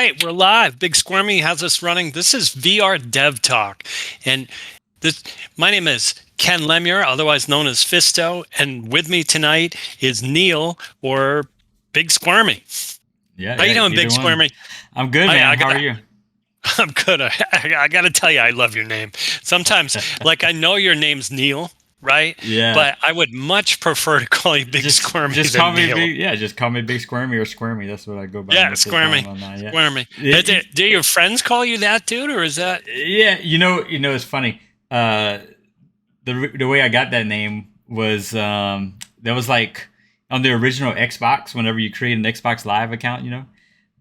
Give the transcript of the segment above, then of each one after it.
right, we're live. Big Squirmy has us running. This is VR Dev Talk, and this. My name is Ken Lemure, otherwise known as Fisto, and with me tonight is Neil or Big Squirmy. Yeah, How you yeah, doing, either Big one. Squirmy? I'm good, I man. How are got. you? I'm good. I got to tell you, I love your name. Sometimes, like I know your name's Neil, right? Yeah, But I would much prefer to call you Big Squirmy just call than me Neil. big. Yeah, just call me Big Squirmy or Squirmy. That's what I go by Yeah, most of the Squirmy, time online. Yeah, Squirmy. Y- Do your friends call you that, dude, or is that? yeah. It's funny. The way I got that name was that was like on the original Xbox. Whenever you create an Xbox Live account,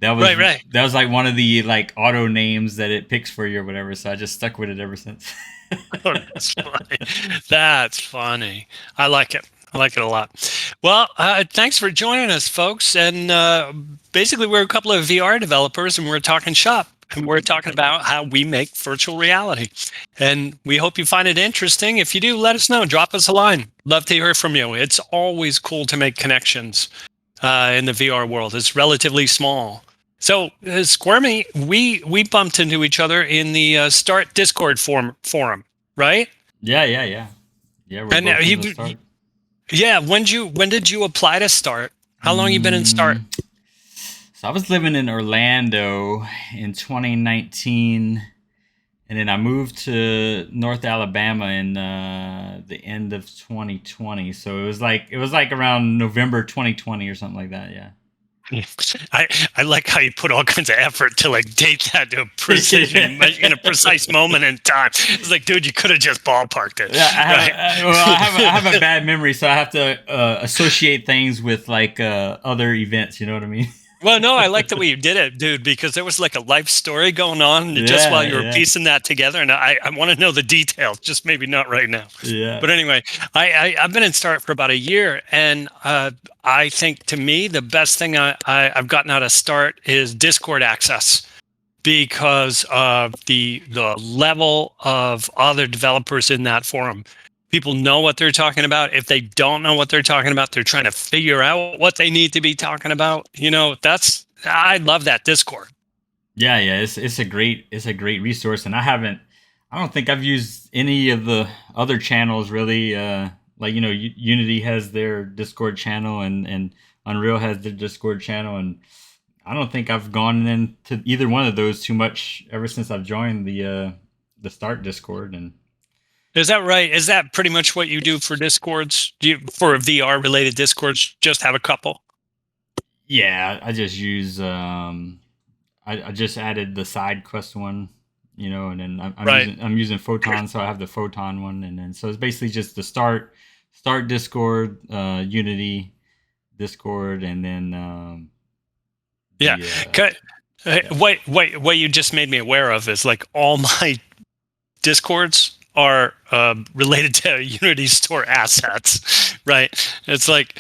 that was Right, right. that was like one of the like auto names that it picks for you or whatever. So I just stuck with it ever since. Oh, that's funny. That's funny. I like it. I like it a lot. Well, thanks for joining us, folks. And basically, we're a couple of VR developers, and we're talking shop, and we're talking about how we make virtual reality. And we hope you find it interesting. If you do, let us know. Drop us a line. Love to hear from you. It's always cool to make connections in the VR world. It's relatively small. So, Squirmy, we bumped into each other in the Start Discord forum, right? Yeah, yeah, yeah, yeah. We're And both in the start. yeah, when did you apply to Start? How long you been in Start? Mm, so I was living in Orlando in 2019, and then I moved to North Alabama in the end of 2020. So it was like around November 2020 or something like that. Yeah. I like how you put all kinds of effort to like date that to a precision in a precise moment in time. It's like, dude, you could have just ballparked it, Yeah, right? I have a bad memory, so I have to associate things with like other events. You know what I mean? Well, no, I like the way you did it, dude, because there was like a life story going on just while Yeah, you were yeah, piecing that together, and I want to know the details, just maybe not right now. yeah. But anyway, I've been in Start for about a year, and I think to me the best thing I've gotten out of Start is Discord access because of the level of other developers in that forum. People know what they're talking about. If they don't know what they're talking about, they're trying to figure out what they need to be talking about. I love that Discord. Yeah, yeah, it's a great resource, and I don't think I've used any of the other channels really. Like Unity has their Discord channel, and Unreal has their Discord channel, and I don't think I've gone into either one of those too much ever since I've joined the Start Discord. And Is that right? Is that pretty much what you do for Discords? Do you for VR related Discords? Just have a couple? yeah, I just use I just added the side quest one, and then Right. I'm using Photon, so I have the Photon one, and then so it's basically just the Start Discord, Unity Discord, and then Yeah. the 'Kay. What you just made me aware of is like all my Discords are related to Unity Store assets, right? It's like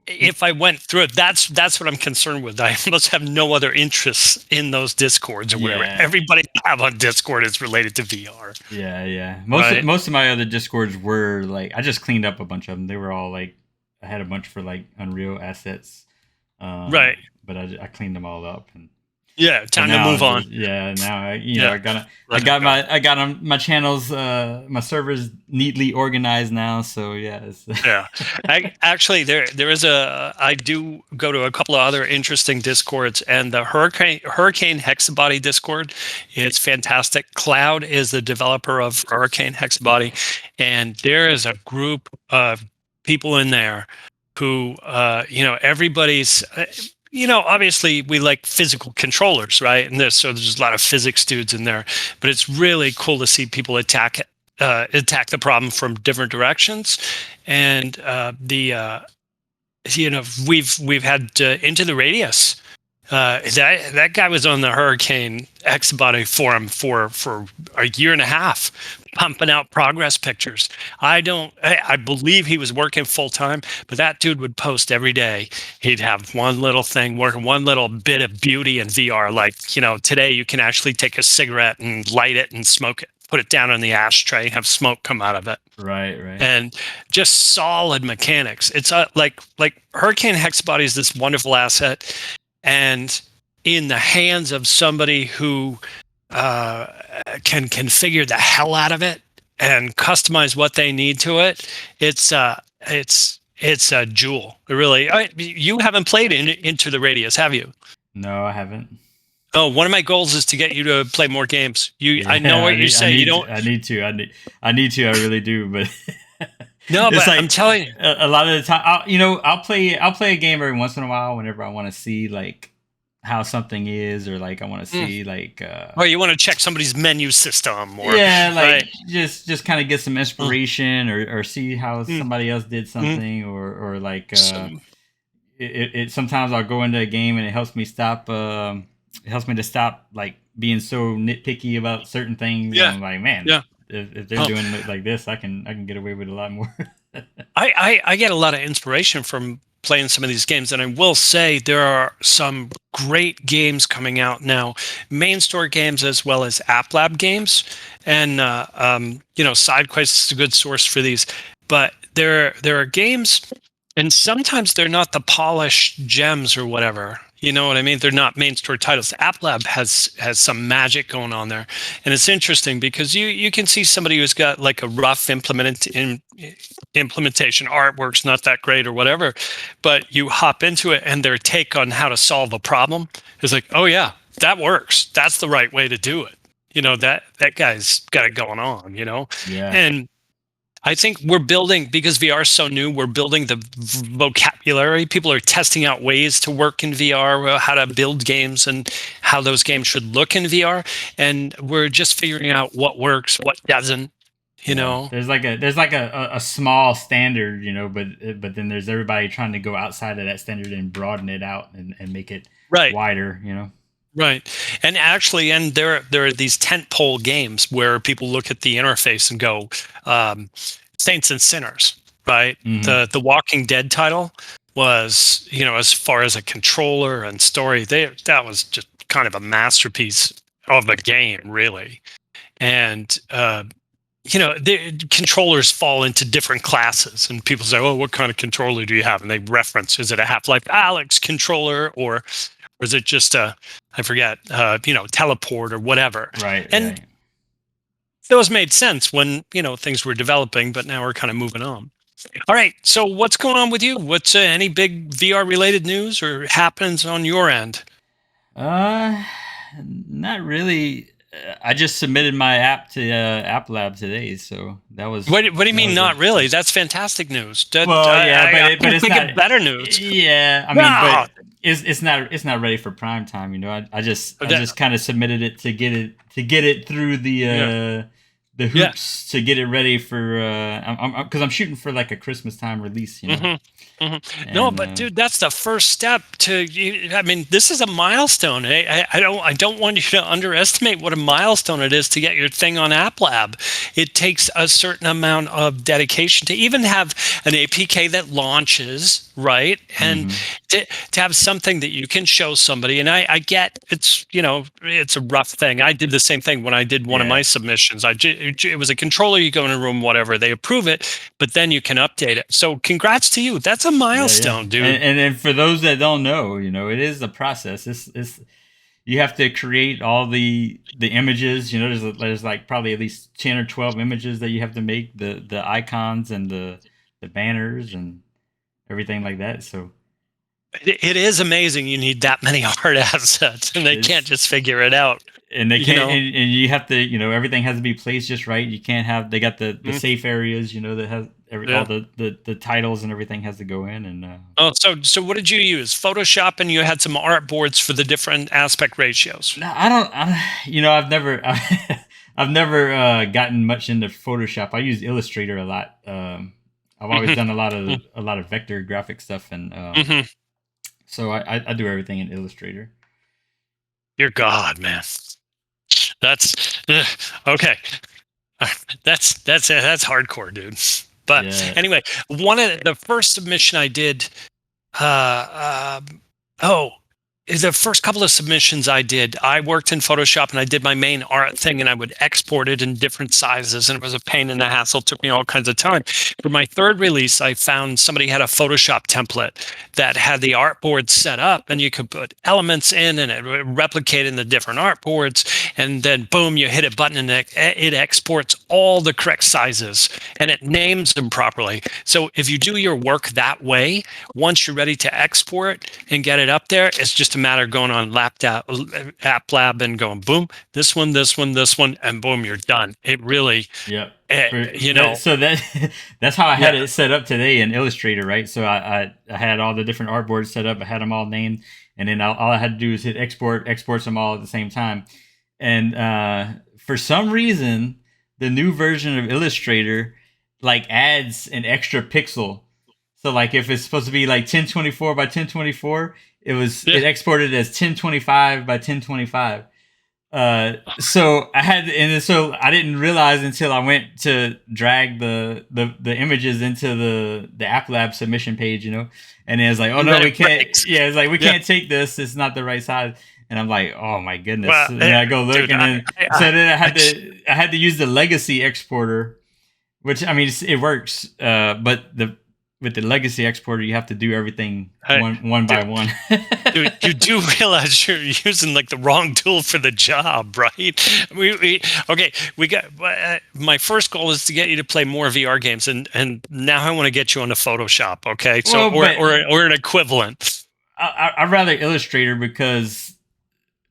if I went through it, that's what I'm concerned with. I must have no other interests in those Discords or whatever. yeah, Everybody I have on Discord is related to VR, yeah, yeah. right? Most of my other Discords were like I just cleaned up a bunch of them. They were all like I had a bunch for like Unreal assets, Right. but I cleaned them all up. And Yeah. so Time to now move I'm on. just yeah. Now Yeah. I Let it got go. my channels my servers neatly organized now. So yeah, Yeah, I actually there is I do go to a couple of other interesting discords, and the Hurricane Hexabody Discord is fantastic. Cloud is the developer of Hurricane Hexabody, and there is a group of people in there who everybody's obviously we like physical controllers, right? And there's a lot of physics dudes in there, but it's really cool to see people attack the problem from different directions. And the we've had Into the Radius. That guy was on the Hurricane X Body forum for a year and a half, pumping out progress pictures. I believe he was working full time, but that dude would post every day. He'd have one little thing working, one little bit of beauty in VR. Like today you can actually take a cigarette and light it and smoke it, put it down on the ashtray, have smoke come out of it, right, right. and just solid mechanics. It's like Hurricane Hexabody is this wonderful asset. and in the hands of somebody who can figure the hell out of it and customize what they need to it, it's a jewel. Really, you haven't played Into the Radius, have you? No, I haven't. Oh, one of my goals is to get you to play more games. I know Yeah, what you say. You don't. I need to, I need to, I really do. But No, it's but like I'm telling you. a lot of the time, I'll play a game every once in a while whenever I want to see like how something is, or like I want to see like, Or you want to check somebody's menu system, or yeah, like right. just kind of get some Mm, inspiration, or see how mm, somebody else did mm. something, or like Some, it sometimes I'll go into a game and it helps me stop it helps me to stop like being so nitpicky about certain things, and yeah, I'm like, man, yeah. if they're Oh, doing it like this, I can get away with a lot more. I get a lot of inspiration from playing some of these games, and I will say there are some great games coming out now, main store games as well as App Lab games, and SideQuest is a good source for these. But there are games, and sometimes they're not the polished gems or whatever. You know what I mean? They're not main store titles. App Lab has some magic going on there, and it's interesting because you can see somebody who's got like a rough implementation, artwork's not that great or whatever, but you hop into it and their take on how to solve a problem is like, oh yeah, that works. That's the right way to do it. That guy's got it going on. Yeah, And I think we're building, because VR is so new, we're building the vocabulary. People are testing out ways to work in VR, how to build games and how those games should look in VR. And we're just figuring out what works, what doesn't, you yeah. know? There's like a small standard, but then there's everybody trying to go outside of that standard and broaden it out, and make it Right. wider. Right. And actually, and there are these tentpole games where people look at the interface and go, Saints and Sinners, right? Hmm. The Walking Dead title was, as far as a controller and story, that was just kind of a masterpiece of a game, really. And the controllers fall into different classes, and people say, "Oh, what kind of controller do you have?" And they reference, is it a Half-Life Alyx controller, or is it just I forget, teleport or whatever? Right, And right. those made sense when things were developing, but now we're kind of moving on. All right, so what's going on with you? What's any big VR related news or happens on your end? Uh, Not really. I just submitted my app to App Lab today, so What do you that mean was a not really? That's fantastic news. That well, yeah, I but couldn't it's think not. of better news. Yeah, I mean, but No, it's not ready for prime time. I that, just kind of submitted it to get it through yeah, the yeah. hoops to get it ready for because I'm shooting for like a Christmas time release, Hmm. Hmm. No, and but dude, that's the first step to. I mean, this is a milestone. I don't want you to underestimate what a milestone it is to get your thing on App Lab. It takes a certain amount of dedication to even have an APK that launches, right? And hmm to have something that you can show somebody. And I get it's a rough thing. I did the same thing when I did one of yeah. my submissions. It was a controller. You go in a room, whatever, they approve it, but then you can update it. So congrats to you. That's a Yeah, yeah, milestone, dude. and for those that don't know, it is a process. It's you have to create all the images. There's like probably at least 10 or 12 images that you have to make, the icons and the banners and everything like that. So It is amazing you need that many hard assets, and they can't it's just figure it out. and they You can't know. and you have to everything has to be placed just right. You can't have they got the Mm, safe areas, that has all yeah. the titles and everything has to go in, and Oh, so what did you use? Photoshop, and you had some artboards for the different aspect ratios. no, I don't. I've never, I've never gotten much into Photoshop. I use Illustrator a lot. I've always Hmm. done a lot of vector graphic stuff, and Hmm. so I do everything in Illustrator. Dear God, man. That's okay. That's hardcore, dude. But Yeah. anyway, one of the first submission I did. Uh, oh, the first couple of submissions I did, I worked in Photoshop and I did my main art thing and I would export it in different sizes and it was a pain in the hassle. It took me all kinds of time. For my third release, I found somebody had a Photoshop template that had the artboard set up and you could put elements in and it would replicate in the different artboards. And then boom, you hit a button and it exports all the correct sizes and it names them properly. So if you do your work that way, once you're ready to export and get it up there, it's just a matter of going on App Lab and going boom, this one, this one, this one, and boom, you're done. It really, Yep. you know, So that that's how I had yeah, it set up today in Illustrator, right? So I had all the different artboards set up. I had them all named, and then all I had to do is hit export, exports them all at the same time. And for some reason, the new version of Illustrator like adds an extra pixel. So like if it's supposed to be like 1024 by 1024, yeah. it exported as 1025 by 1025. So I had, and so I didn't realize until I went to drag the images into the App Lab submission page, and it was like, oh And no, then we it can't. breaks. Yeah, it's like we Yeah. can't take this. It's not the right size. And I'm like, oh my goodness. Well, And then I go look, dude, and then so then I had to use the legacy exporter, which I mean it works, but the with the legacy exporter you have to do everything I, one by dude, one. dude, you do realize you're using like the wrong tool for the job, right? Okay. We got my first goal is to get you to play more VR games, and now I want to get you onto Photoshop. Okay, so Well, but or an equivalent. I'd rather Illustrator because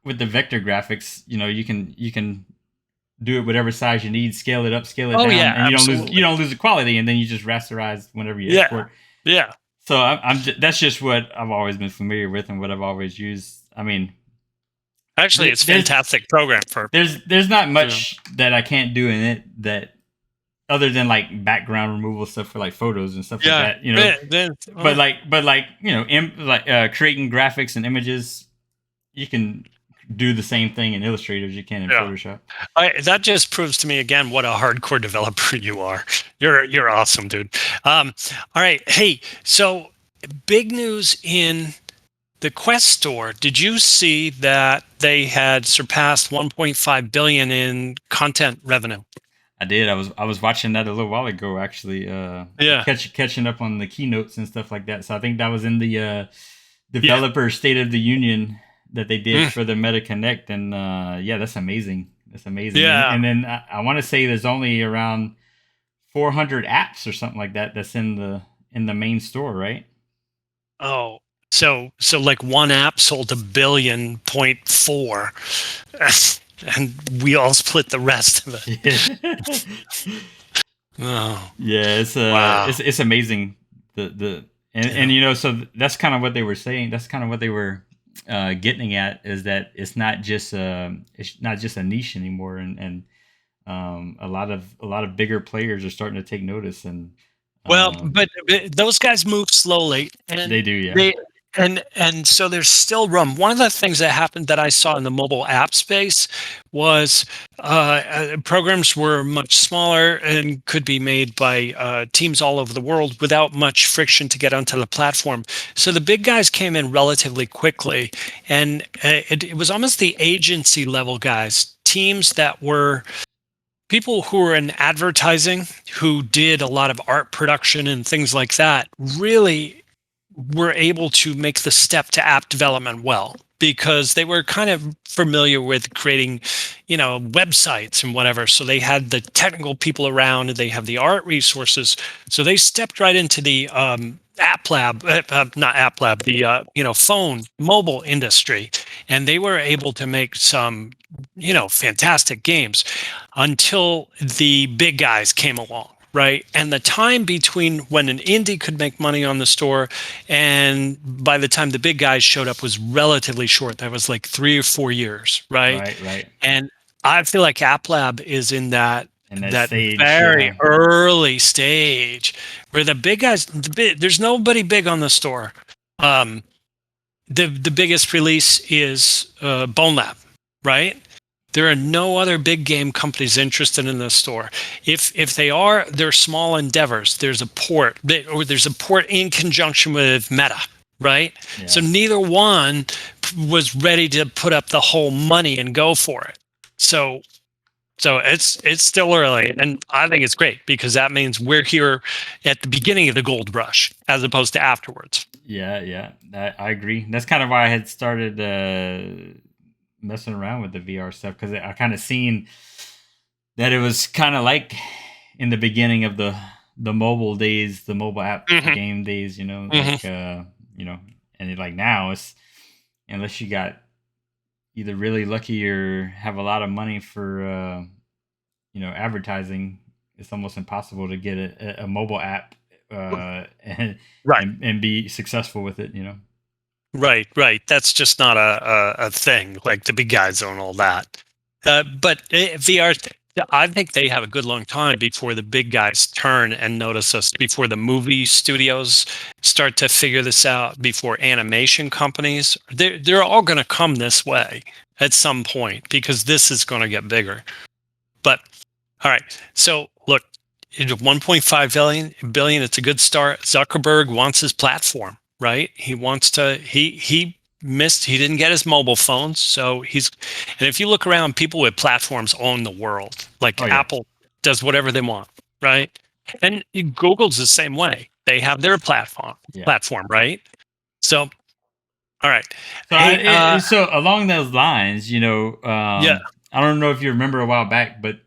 with the vector graphics, you can do it whatever size you need, scale it up, scale it Oh down, yeah, and you absolutely. don't lose the quality, and then you just rasterize whenever you Yeah, export. yeah. So that's just what I've always been familiar with and what I've always used. I mean, Actually, it's a there's fantastic program for. there's not Yeah. much that I can't do in it that other than like background removal stuff for like photos and stuff like Yeah. that. But Well, like creating graphics and images, you can do the same thing in Illustrator as you can in yeah. Photoshop. That just proves to me again what a hardcore developer you are. You're awesome, dude. All right. Hey, so big news in the Quest store. Did you see that they had surpassed 1.5 billion in content revenue? I did. I was watching that a little while ago, actually. Yeah. Catching up on the keynotes and stuff like that. So I think that was in the Yeah. developer State of the Union that they did Mm. for the Meta Connect, and yeah, that's amazing. That's amazing. Yeah. And then I want to say there's only around 400 apps or something like that that's in the main store, right? Oh, so like one app sold 1.4 billion, and we all split the rest of it. Oh, Yeah, wow. it's amazing the Yeah. and so that's kind of what they were saying. That's kind of what they were getting at, is that it's not just a niche anymore, and a lot of bigger players are starting to take notice, and Well, um, but those guys move slowly, they and do, yeah. they and so there's still room. One of the things that happened that I saw in the mobile app space was programs were much smaller and could be made by teams all over the world without much friction to get onto the platform. So the big guys came in relatively quickly, and it was almost the agency level guys, teams that were people who were in advertising, who did a lot of art production and things like that, really were able to make the step to app development well, because they were kind of familiar with creating, websites and whatever. So they had the technical people around, and they have the art resources. So they stepped right into the app lab, not app lab, the phone mobile industry, and they were able to make some fantastic games until the big guys came along, right? And the time between when an indie could make money on the store and by the time the big guys showed up was relatively short. That was like 3 or 4 years, right? Right, right. And I feel like App Lab is in that And that that stage, very early stage where the big guys, there's nobody big on the store. Um, the biggest release is Bone Lab, right? There are no other big game companies interested in this store. If they are, they're small endeavors. There's a port, or there's a port in conjunction with Meta, right? So yeah. neither one was ready to put up the whole money and go for it. So it's still early, and I think it's great because that means we're here at the beginning of the gold rush as opposed to afterwards. Yeah, yeah, I agree. That's kind of why I had started messing around with the VR stuff, because I kind of seen that it was kind of like in the beginning of the mobile days, the mobile app Hmm. game days. Hmm. You know, and like now it's, unless you got either really lucky or have a lot of money for advertising, it's almost impossible to get a mobile app and, Right. and be successful with it. Right, right. That's just not a thing. Like the big guys own all that. But VR, I think they have a good long time before the big guys turn and notice us, before the movie studios start to figure this out, before animation companies. They're all going to come this way at some point because this is going to get bigger. But all right. So look, 1.5 billion. It's a good start. Zuckerberg wants his platform, right? He wants to. He missed. He didn't get his mobile phones, so he's. And if you look around, people with platforms own the world. Like Oh yeah, Apple does whatever they want, right? And Google's the same way. They have their platform, yeah. right? So, all right. So Hey, so along those lines, yeah. I don't know if you remember a while back, but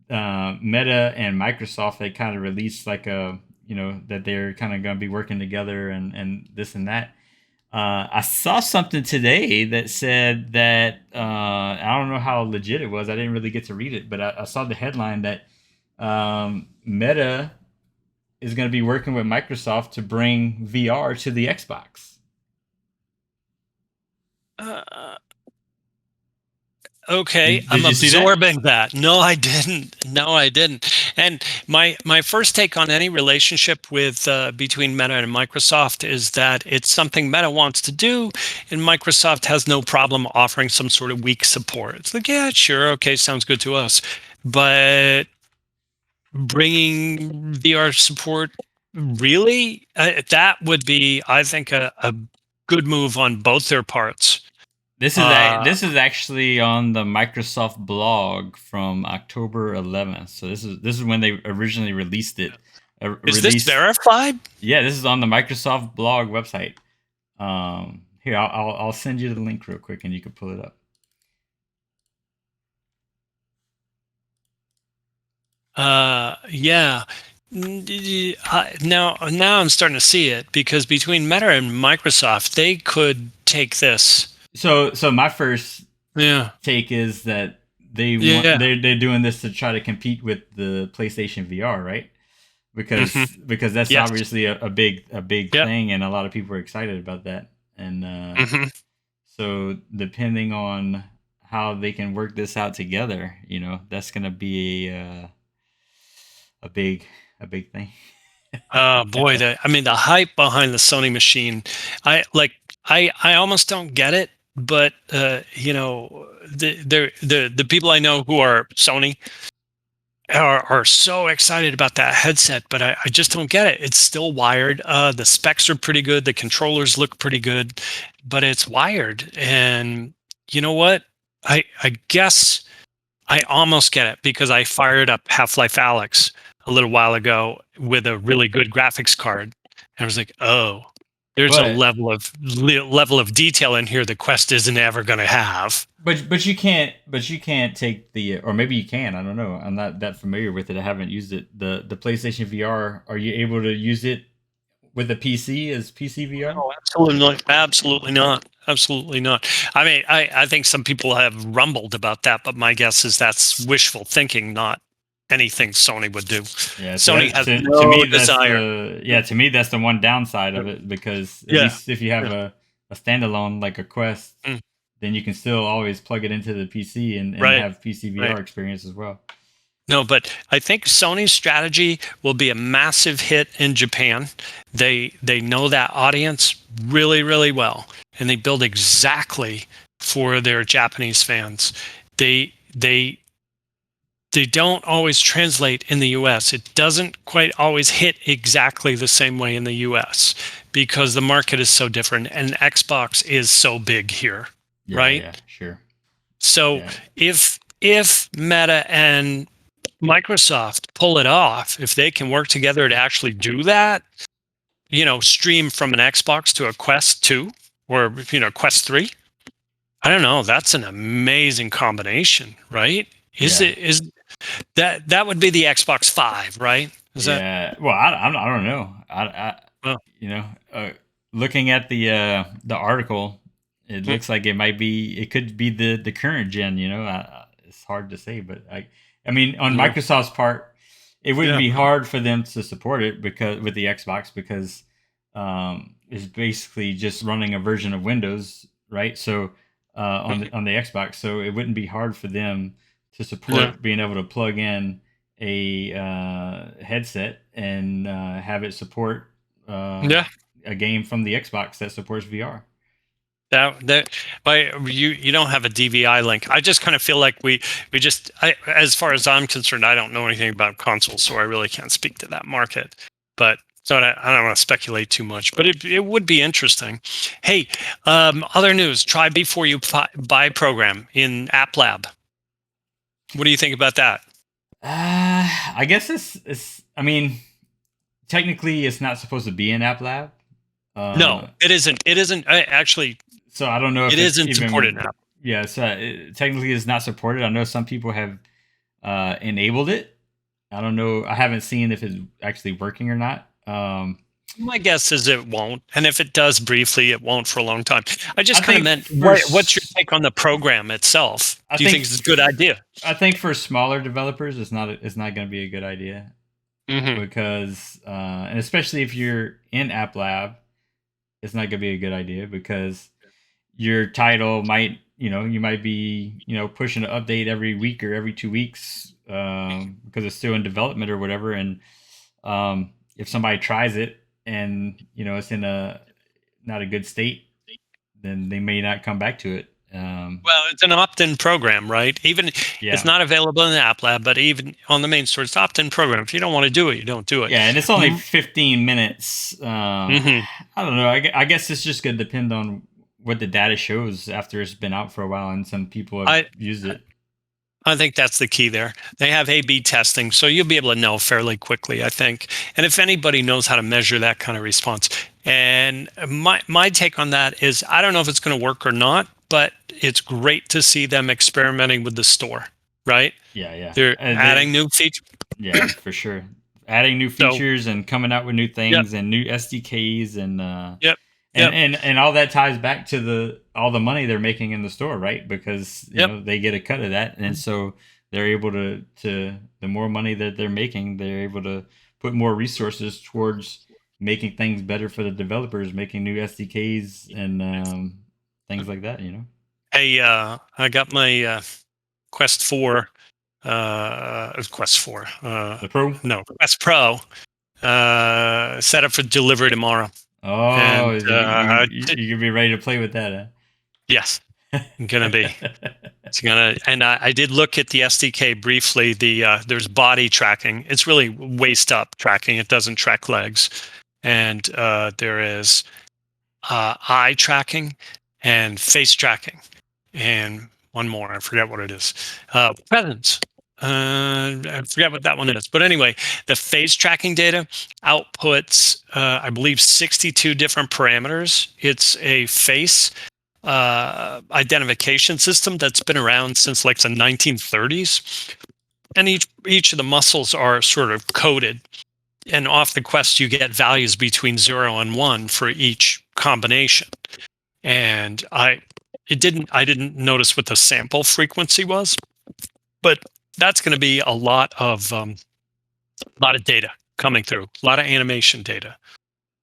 Meta and Microsoft, they kind of released like a, that they're kind of going to be working together and this and that. I saw something today that said that I don't know how legit it was. I didn't really get to read it, but I saw the headline that Meta is going to be working with Microsoft to bring VR to the Xbox. Uh, Okay, Did I'm you see that? absorbing that. No, I didn't. No, I didn't. And my first take on any relationship with between Meta and Microsoft is that it's something Meta wants to do, and Microsoft has no problem offering some sort of weak support. It's like, yeah, sure, okay, sounds good to us, but bringing VR support, really, that would be, I think, a good move on both their parts. Uh, This is actually on the Microsoft blog from October 11th. So this is when they originally released it. is this Released, verified? yeah, this is on the Microsoft blog website. Here, I'll send you the link real quick, and you can pull it up. Yeah. Now I'm starting to see it because between Meta and Microsoft, they could take this. So my first Yeah. take is that Yeah. they're doing this to try to compete with the PlayStation VR, right? Hmm. Because that's Yes. obviously a big Yep. thing, and a lot of people are excited about that. And Hmm. so depending on how they can work this out together, that's going to be a big a big thing. Oh boy, I mean the hype behind the Sony machine. I almost don't get it, but the people I know who are Sony are so excited about that headset, but I just don't get it. It's still wired. The specs are pretty good. The controllers look pretty good, but it's wired. And you know what? I guess I almost get it because I fired up Half-Life Alyx a little while ago with a really good graphics card. And I was like, oh, there's a but level of detail in here the Quest isn't ever going to have. but you can't take the, or maybe you can, I don't know, I'm not that familiar with it, I haven't used it, the PlayStation VR. Are you able to use it with a PC as PC VR? No, absolutely not. Absolutely not. Absolutely not. I mean, I think some people have rumbled about that, but my guess is that's wishful thinking, not anything Sony would do. Yeah, see, Sony has to no me that's desire. the, yeah, to me that's the one downside of it, because at Yeah. least if you have Yeah. a standalone like a Quest, Mm, then you can still always plug it into the PC and right. have PC Right. VR experience as well. No, but I think Sony's strategy will be a massive hit in Japan. They know that audience really, really well, and they build exactly for their Japanese fans. They they don't always translate in the US. It doesn't quite always hit exactly the same way in the US because the market is so different and Xbox is so big here, Yeah, right? yeah, sure. So Yeah. if Meta and Microsoft pull it off, if they can work together to actually do that, stream from an Xbox to a Quest 2 or Quest 3, I don't know, that's an amazing combination, right? Is Yeah. it is that would be the Xbox 5, right? Is that Yeah. Well, I don't know. well, You know, looking at the article, it mm, looks like it could be the current gen. It's hard to say, but I mean, on yeah. Microsoft's part, it wouldn't Yeah. be hard for them to support it because with the Xbox because it's basically just running a version of Windows, right? So on the Xbox, so it wouldn't be hard for them to Yeah. support being able to plug in a headset and have it support uh, Yeah. a game from the Xbox that supports VR. That but you don't have a DVI link. I just kind of feel like as far as I'm concerned, I don't know anything about consoles, so I really can't speak to that market. But so I don't want to speculate too much, but it would be interesting. Hey, other news: try before you buy program in App Lab. What do you think about that? I guess it's. I mean, technically, it's not supposed to be an app lab. No, Uh, it isn't. It isn't actually. so I don't know It if it's isn't supported even. now. Yeah, so technically, it's not supported. I know some people have enabled it. I don't know. I haven't seen if it's actually working or not. My guess is it won't, and if it does briefly, it won't for a long time. I I just kind of think meant, for what's your take on the program itself? I Do you think think it's a good idea? for smaller developers, it's not going to be a good idea Hmm. because and especially if you're in App Lab, it's not going to be a good idea because your title might you might be pushing an update every week or every 2 weeks because it's still in development or whatever, and if somebody tries it and it's in a not a good state, then they may not come back to it. Well, it's an opt-in program, right? Even it's Yeah. not available in the App Lab, but even on the main store, it's opt-in program. If you don't want to do it, you don't do it. Yeah, and it's only 15 minutes. Mm-hmm. I don't know. I guess it's just going to depend on what the data shows after it's been out for a while and some people have I used it. I think that's the key there. They have A/B testing, so you'll be able to know fairly quickly, I think. And if anybody knows how to measure that kind of response, and my take on that is, I don't know if it's going to work or not, but it's great to see them experimenting with the store, right? Yeah, yeah. They're adding new features. Yeah, for sure. Adding new So, features and coming out with new yep, things and new SDKs and yep, yep, all that ties back to the all the money they're making in the store, right? Because yep. they get a cut of that, and so they're able to the more money that they're making, they're able to put more resources towards making things better for the developers, making new SDKs and things like that. Hey, I got my Quest 4, Quest 4, The Pro. no, Quest Pro, set up for delivery tomorrow. Oh, And you can be ready to play with that, yes, huh? I'm gonna be. It's gonna, and I did look at the SDK briefly. There's body tracking. It's really waist up tracking. It doesn't track legs, and there is eye tracking and face tracking, and one more. I forget what it is. Presence. I forget what that one is. But anyway, the face tracking data outputs, I believe, 62 different parameters. It's a face identification system that's been around since like the 1930s, and each of the muscles are sort of coded. And off the Quest, you get values between 0 and 1 for each combination. And I didn't notice what the sample frequency was, but that's going to be a lot of data coming through, a lot of animation data.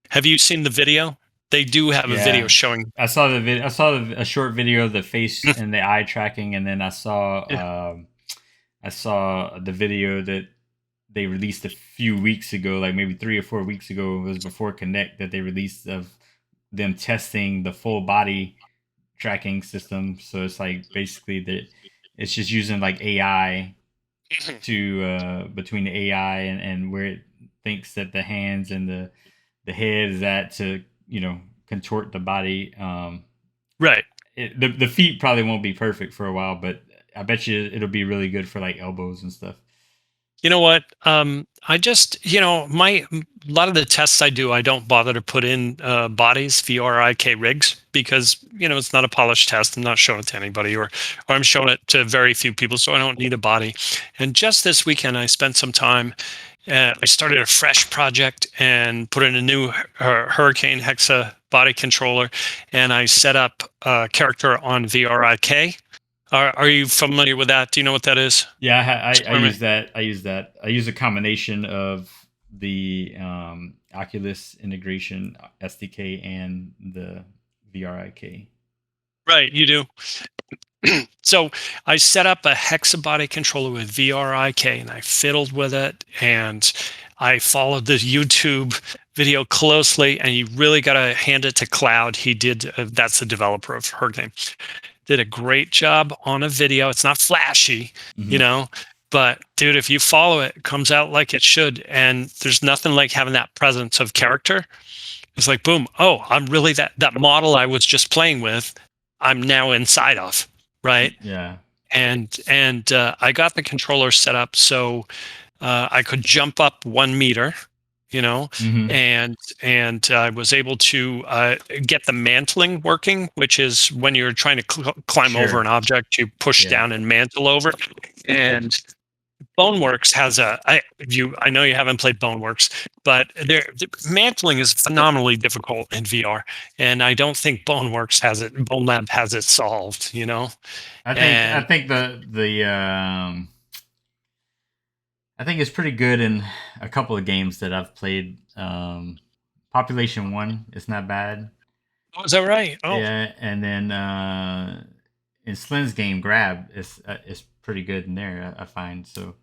Have you seen the video? They do have a video Yeah, showing. I saw the video. I saw a short video of the face and the eye tracking, and then I saw the video that they released a few weeks ago, like maybe 3 or 4 weeks ago. It was before Connect that they released of them testing the full body tracking system. So it's like basically that it's just using like AI to between the AI and where it thinks that the hands and the head is at to contort the body. Right. The feet probably won't be perfect for a while, but I bet you it'll be really good for like elbows and stuff. You know what? I just, a lot of the tests I do, I don't bother to put in bodies, VRIK rigs, because, it's not a polished test. I'm not showing it to anybody, or I'm showing it to very few people, so I don't need a body. And just this weekend, I spent some time. I started a fresh project and put in a new Hurricane Hexa body controller, and I set up a character on VRIK. Are you familiar with that? Do you know what that is? Yeah, I use that. I use that. I use a combination of the Oculus integration SDK and the VRIK. Right, you do. So I set up a Hexabody controller with VRIK and I fiddled with it, and I followed the YouTube video closely, and you really got to hand it to Cloud. He did, that's the developer of Hurricane, did a great job on a video. It's not flashy, you Hmm. know, but dude, if you follow it, it comes out like it should. And there's nothing like having that presence of character. It's like, boom, oh, I'm really that model I was just playing with, I'm now inside of, right? Yeah. And I got the controller set up so I could jump up 1 meter, you know, Hmm. and I was able to get the mantling working, which is when you're trying to climb over an Sure. object, you push Yeah. down and mantle over. And Boneworks has I know you haven't played Boneworks, but mantling is phenomenally difficult in VR, and I don't think Boneworks has it. Bone Lab has it solved, I and think I think it's pretty good in a couple of games that I've played. Population One is not bad. oh, is that right? Oh, Yeah, and then in Slim's game, Grab is pretty good in there. I find so.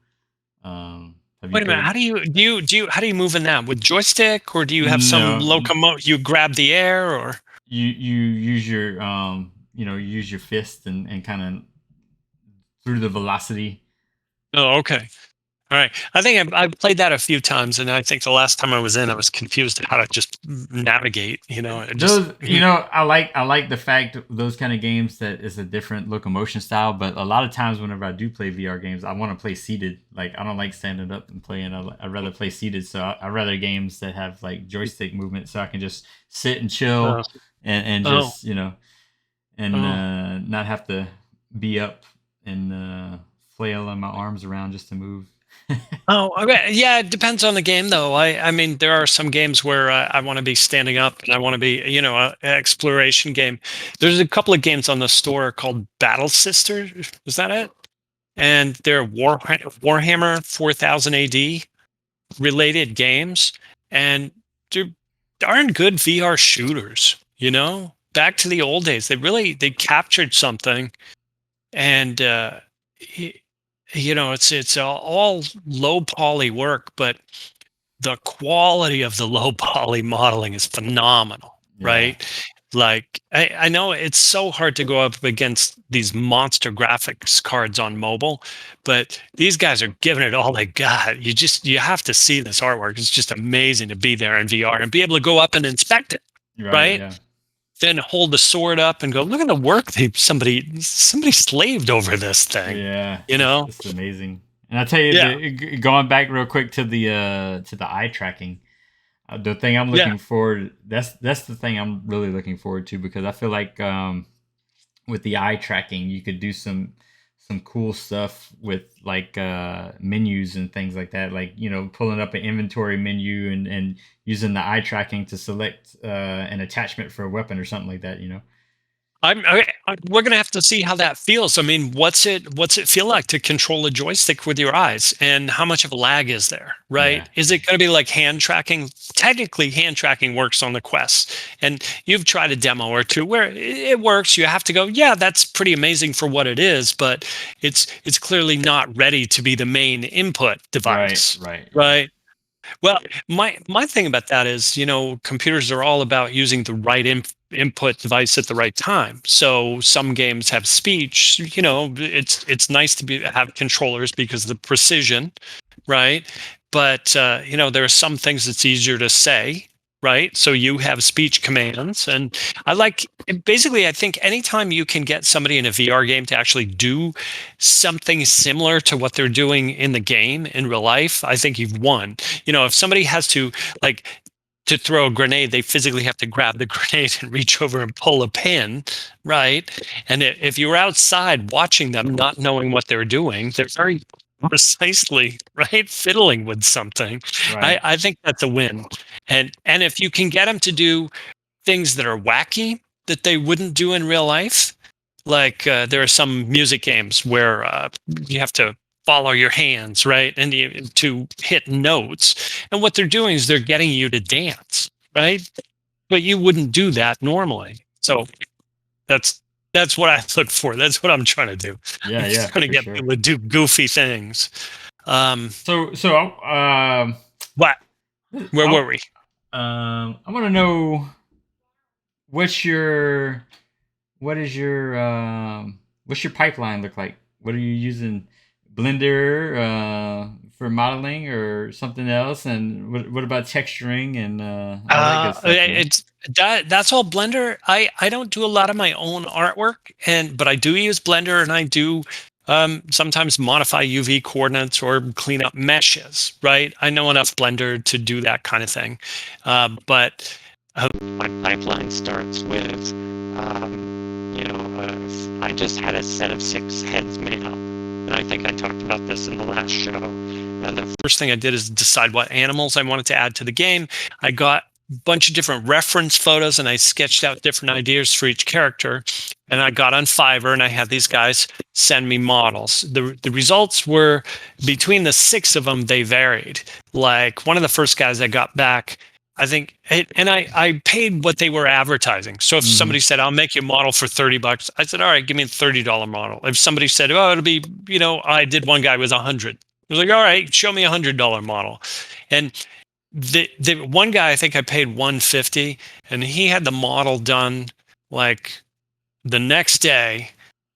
Have you wait a minute. played? How do you move in that with joystick, or do you have some No, locomotive? You grab the air, or you use your you use your fist and kind of through the velocity. oh, okay. All right. I think I've played that a few times, and I think the last time I was in, I was confused how to just navigate. It just Those, I like the fact those kind of games that is a different locomotion style. But a lot of times, whenever I do play VR games, I want to play seated. Like I don't like standing up and playing. I'd rather play seated. So I rather games that have like joystick movement, so I can just sit and uh, chill and oh just and oh. not have to be up and flailing my arms around just to move. Oh, okay. Yeah, it depends on the game, though. I mean, there are some games where I want to be standing up and I want to be, an exploration game. There's a couple of games on the store called Battle Sister. Is that it? And they're Warhammer 4000 AD related games, and they're darn good VR shooters. Back to the old days, they captured something, and it's all low poly work, but the quality of the low poly modeling is phenomenal, Yeah. right? Like I know it's so hard to go up against these monster graphics cards on mobile, but these guys are giving it all they got. You have to see this artwork. It's just amazing to be there in VR and be able to go up and inspect it, Right. right? Yeah. Then hold the sword up and go, look at the work somebody slaved over this thing, Yeah, you know? it's amazing. And I tell you, Yeah. going back real quick to the eye tracking, the thing I'm Yeah. looking forward that's the thing I'm really looking forward to because I feel like with the eye tracking, you could do some cool stuff with like menus and things like that. Like pulling up an inventory menu and using the eye tracking to select an attachment for a weapon or something like that. We're gonna have to see how that feels. I mean, what's it feel like to control a joystick with your eyes, and how much of a lag is there, right? Yeah. Is it going to be like hand tracking? Technically, hand tracking works on the Quest, and you've tried a demo or two where it works. You have to go, yeah, that's pretty amazing for what it is, but it's clearly not ready to be the main input Right. device, Right. Yeah. right? Well, my thing about that is, computers are all about using the right input device at the right time. So some games have speech. It's nice to have controllers because of the precision, right? But there are some things that's easier to say, right? So you have speech commands. And I like, basically, I think anytime you can get somebody in a VR game to actually do something similar to what they're doing in the game in real life, I think you've won. If somebody has to, like, to throw a grenade, they physically have to grab the grenade and reach over and pull a pin, right? And if you were outside watching them, not knowing what they're doing, they're very precisely, right, fiddling with something. I, Right. I think that's a win. And if you can get them to do things that are wacky that they wouldn't do in real life, like there are some music games where you have to follow your hands, right, and to hit notes, and what they're doing is they're getting you to dance, right, but you wouldn't do that normally. So that's that's what I look for. That's what I'm trying to do. I'm Yeah, yeah, trying to for get sure. people to do goofy things. um So what Where I were we? I want to know what's your what is your what's your pipeline look like? What are you using, Blender for modeling or something else? And what about texturing and all that good stuff? It's that's all Blender. I don't do a lot of my own artwork, but I do use Blender, and I do sometimes modify UV coordinates or clean up meshes. Right, I know enough Blender to do that kind of thing, but my pipeline starts with, I just had a set of 6 heads made up, and I think I talked about this in the last show. And the first thing I did is decide what animals I wanted to add to the game. I got a bunch of different reference photos, and I sketched out different ideas for each character. And I got on Fiverr, and I had these guys send me models. The results were, between the 6 of them, they varied. Like, one of the first guys I got back, I think, and I paid what they were advertising. So if Hmm. somebody said, "I'll make you a model for $30," I said, "All right, give me a $30 model." If somebody said, "Oh, it'll be," I did one guy was 100. I was like, "All right, show me $100 model." And the one guy, I think I paid 150, and he had the model done like the next day,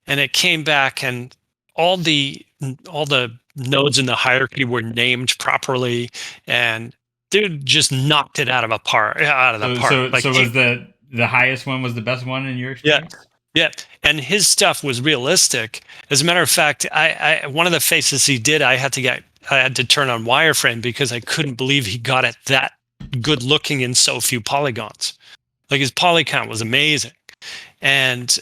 and it came back, and all the all the nodes in the hierarchy were named properly, and dude just knocked it out of the So park. so Like, so was the highest one was the best one in your yeah, experience? yeah. And his stuff was realistic. As a matter of fact, I one of the faces he did, I had to turn on wireframe because I couldn't believe he got it that good looking in so few polygons. Like, his poly count was amazing. And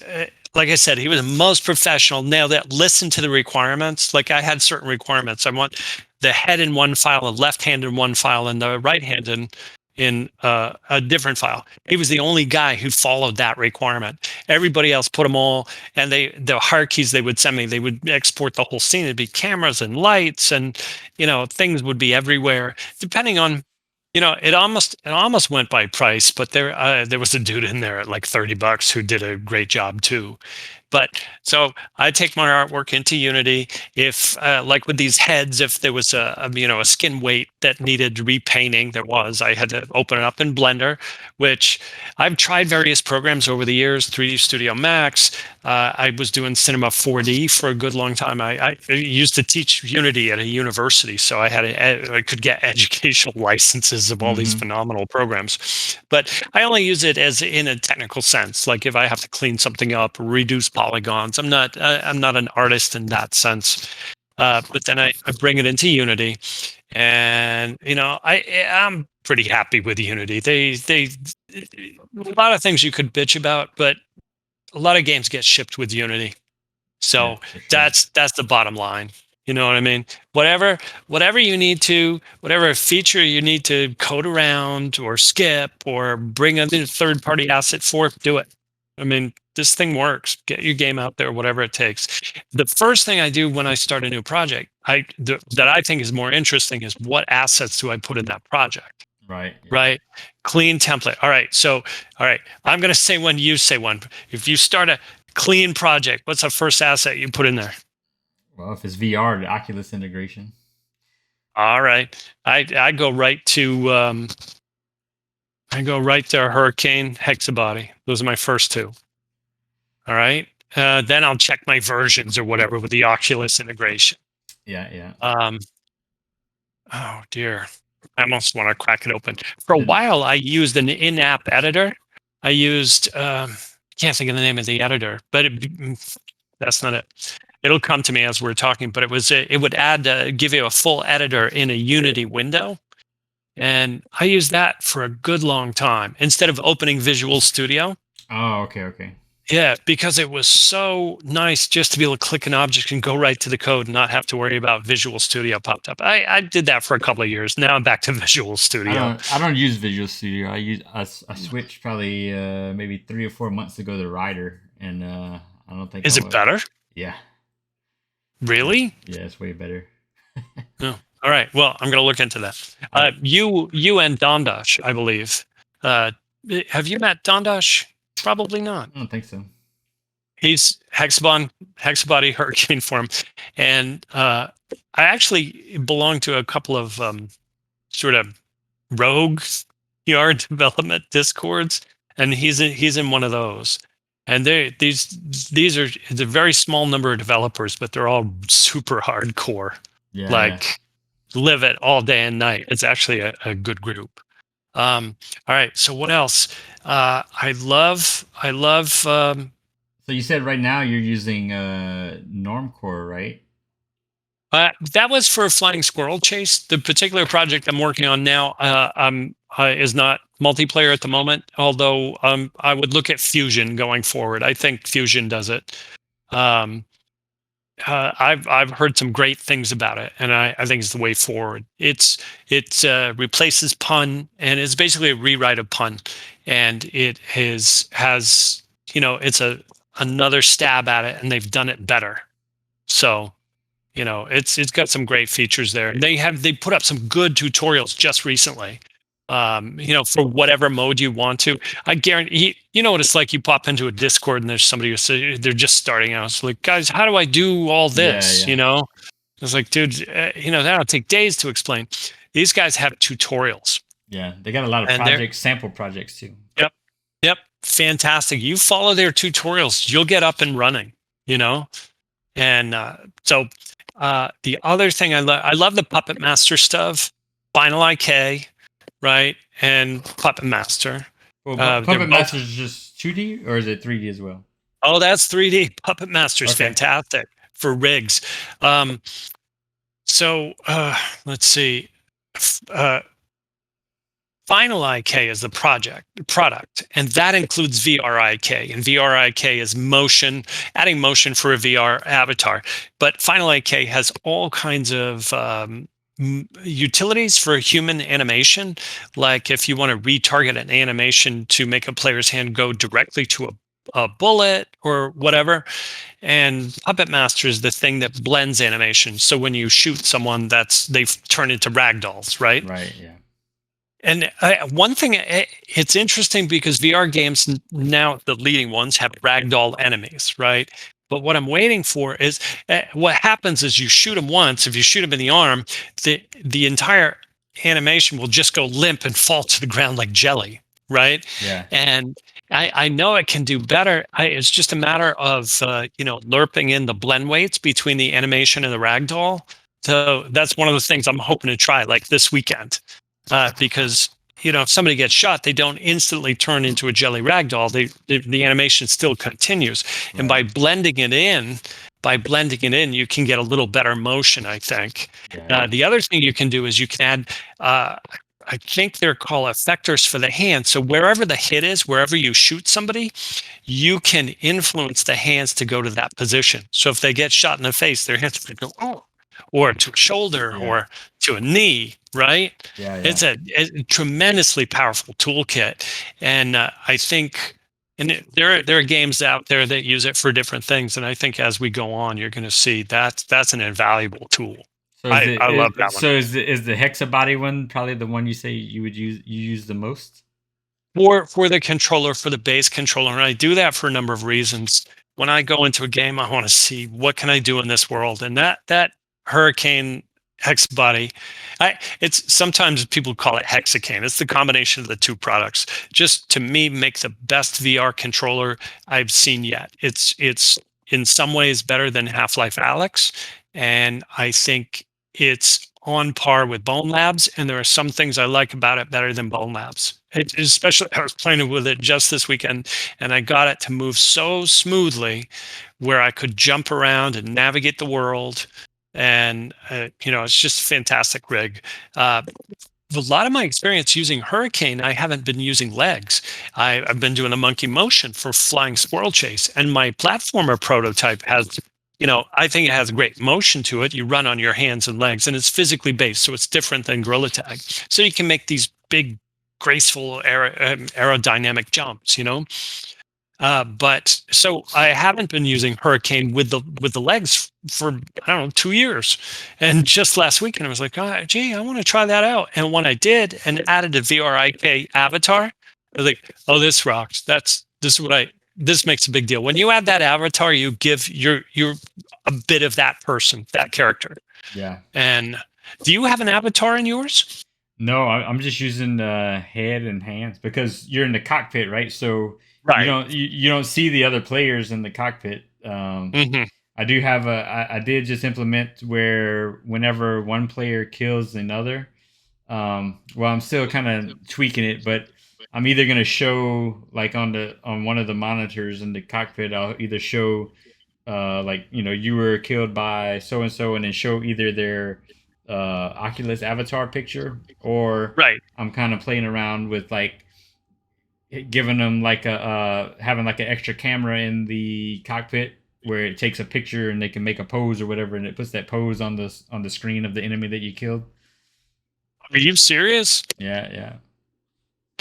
like I said, he was the most professional, nailed it, listened to the requirements. Like, I had certain requirements. I want the head in one file, the left hand in one file, and the right hand in a different file. He was the only guy who followed that requirement. Everybody else put them all, and the hierarchies they would send me, they would export the whole scene. It'd be cameras and lights, and things would be everywhere, depending on, it almost went by price, but there was a dude in there at like $30 who did a great job too. But so I take my artwork into Unity. If like with these heads, if there was a skin weight that needed repainting, I had to open it up in Blender, which I've tried various programs over the years, 3D Studio Max. I was doing Cinema 4D for a good long time. I used to teach Unity at a university, so I could get educational licenses of all these Hmm. phenomenal programs. But I only use it as in a technical sense, like if I have to clean something up, reduce polygons. I'm not an artist in that sense. But then I bring it into Unity, and I'm pretty happy with Unity. They a lot of things you could bitch about, but a lot of games get shipped with Unity. Yeah, So for sure. that's the bottom line. You know what I mean? Whatever you need to, whatever feature you need to code around or skip or bring a third party asset for, do it. I mean, this thing works. Get your game out there, whatever it takes. The first thing I do when I start a new project, that I think is more interesting, is what assets do I put in that project? Right. Yeah. Right? Clean template. All right. I'm going to say one, you say one. If you start a clean project, what's the first asset you put in there? Well, if it's VR, the Oculus integration. All right. I go right to Hurricane Hexabody. Those are my first two. All right. Then I'll check my versions or whatever with the Oculus integration. Yeah. Yeah. Um, oh dear. I almost want to crack it open. For a while, I used an in-app editor. I used can't think of the name of the editor, but that's not it. It'll come to me as we're talking. But it would add give you a full editor in a Unity window, and I used that for a good long time instead of opening Visual Studio. Oh, okay, okay. Yeah, because it was so nice just to be able to click an object and go right to the code and not have to worry about Visual Studio popped up. I did that for a couple of years. Now I'm back to Visual Studio. I don't use Visual Studio. I switched probably maybe 3 or 4 months ago to Rider, and I don't think Is I it will. better? Yeah, Really? yeah, it's way better. No. All right. Well, I'm going to look into that. You and Dondash, I believe. Uh, have you met Dondash? Probably not. I don't think so. He's Hexabody Hurricane Form, and I actually belong to a couple of sort of rogue PR development discords, and he's in one of those. And these are it's a very small number of developers, but they're all super hardcore, Yeah, yeah. like live it all day and night. It's actually a good group. All right, so what else? I love So you said right now you're using Normcore, right? that was for a flying squirrel chase. The particular project I'm working on now is not multiplayer at the moment, although I would look at Fusion going forward. I think Fusion does it. Um, I've heard some great things about it, and I think it's the way forward. It replaces pun, and it's basically a rewrite of pun, and it has it's another stab at it, and they've done it better. So it's got some great features there. They put up some good tutorials just recently. For whatever mode you want to. I guarantee you know what it's like. You pop into a Discord and there's somebody they're just starting out. It's like, guys, how do I do all Yeah, this? yeah, It's like, dude, that'll take days to explain. These guys have tutorials, yeah. They got a lot of and they're sample projects too. yep, yep, fantastic. You follow their tutorials, you'll get up and running. You know, and so the other thing I love the Puppet Master stuff, Final IK, right, and Puppet Master. Well, They're Puppet both. Master is just 2D, or is it 3D as well? Oh, that's 3D. Puppet Master is Okay. fantastic for rigs. So let's see. Uh, Final IK is the product, and that includes VRIK, and VRIK is motion, adding motion for a VR avatar. But Final IK has all kinds of utilities for human animation, like if you want to retarget an animation to make a player's hand go directly to a bullet or whatever. And Puppet Master is the thing that blends animation. So when you shoot someone, they've turned into ragdolls, right? Right. Yeah. And one thing, it's interesting because VR games now, the leading ones, have ragdoll enemies, right? But what I'm waiting for is what happens is you shoot them once. If you shoot them in the arm, the entire animation will just go limp and fall to the ground like jelly, right? Yeah. And I know it can do better. It's just a matter of lerping in the blend weights between the animation and the ragdoll. So that's one of the things I'm hoping to try, like this weekend. Because if somebody gets shot, they don't instantly turn into a jelly ragdoll. The animation still continues, and by blending it in, you can get a little better motion, I think. Yeah. The other thing you can do is you can add, I think they're called effectors for the hand. So wherever the hit is, wherever you shoot somebody, you can influence the hands to go to that position. So if they get shot in the face, their hands will go, oh, or to a shoulder or to a knee, right? Yeah, yeah. It's a tremendously powerful toolkit. And I think, and there are games out there that use it for different things. And I think as we go on, you're going to see that's an invaluable tool. So I love that one. So is the Hexabody one probably the one you say you use the most? For the controller, for the base controller, and I do that for a number of reasons. When I go into a game, I want to see what can I do in this world, and that Hurricane Hexabody, it's sometimes people call it Hexicane. It's the combination of the two products. Just to me, make the best VR controller I've seen yet. It's in some ways better than Half-Life Alyx, and I think it's on par with Bone Labs, and there are some things I like about it better than Bone Labs. Especially, I was playing with it just this weekend, and I got it to move so smoothly, where I could jump around and navigate the world, and it's just fantastic rig. Uh, a lot of my experience using Hurricane, I haven't been using legs. I've been doing a monkey motion for flying squirrel chase, and my platformer prototype has, I think it has great motion to it. You run on your hands and legs, and it's physically based, so it's different than Gorilla Tag. So you can make these big, graceful aerodynamic jumps. But so I haven't been using Hurricane with the legs for, I don't know, 2 years, and just last weekend I was like, oh, gee, I want to try that out. And when I did and added a VRIK avatar, I was like, oh, this rocks. This makes a big deal. When you add that avatar, you give you're a bit of that person, that character. Yeah. And do you have an avatar in yours? No, I'm just using head and hands because you're in the cockpit, right? So Right. you don't see the other players in the cockpit. Hmm. I do have I did just implement where whenever one player kills another, well, I'm still kind of tweaking it, but I'm either gonna show like on one of the monitors in the cockpit, I'll either show like you were killed by so and so, and then show either their Oculus avatar picture, or Right. I'm kind of playing around with like giving them like a having like an extra camera in the cockpit where it takes a picture and they can make a pose or whatever, and it puts that pose on the screen of the enemy that you killed. Are you serious? Yeah,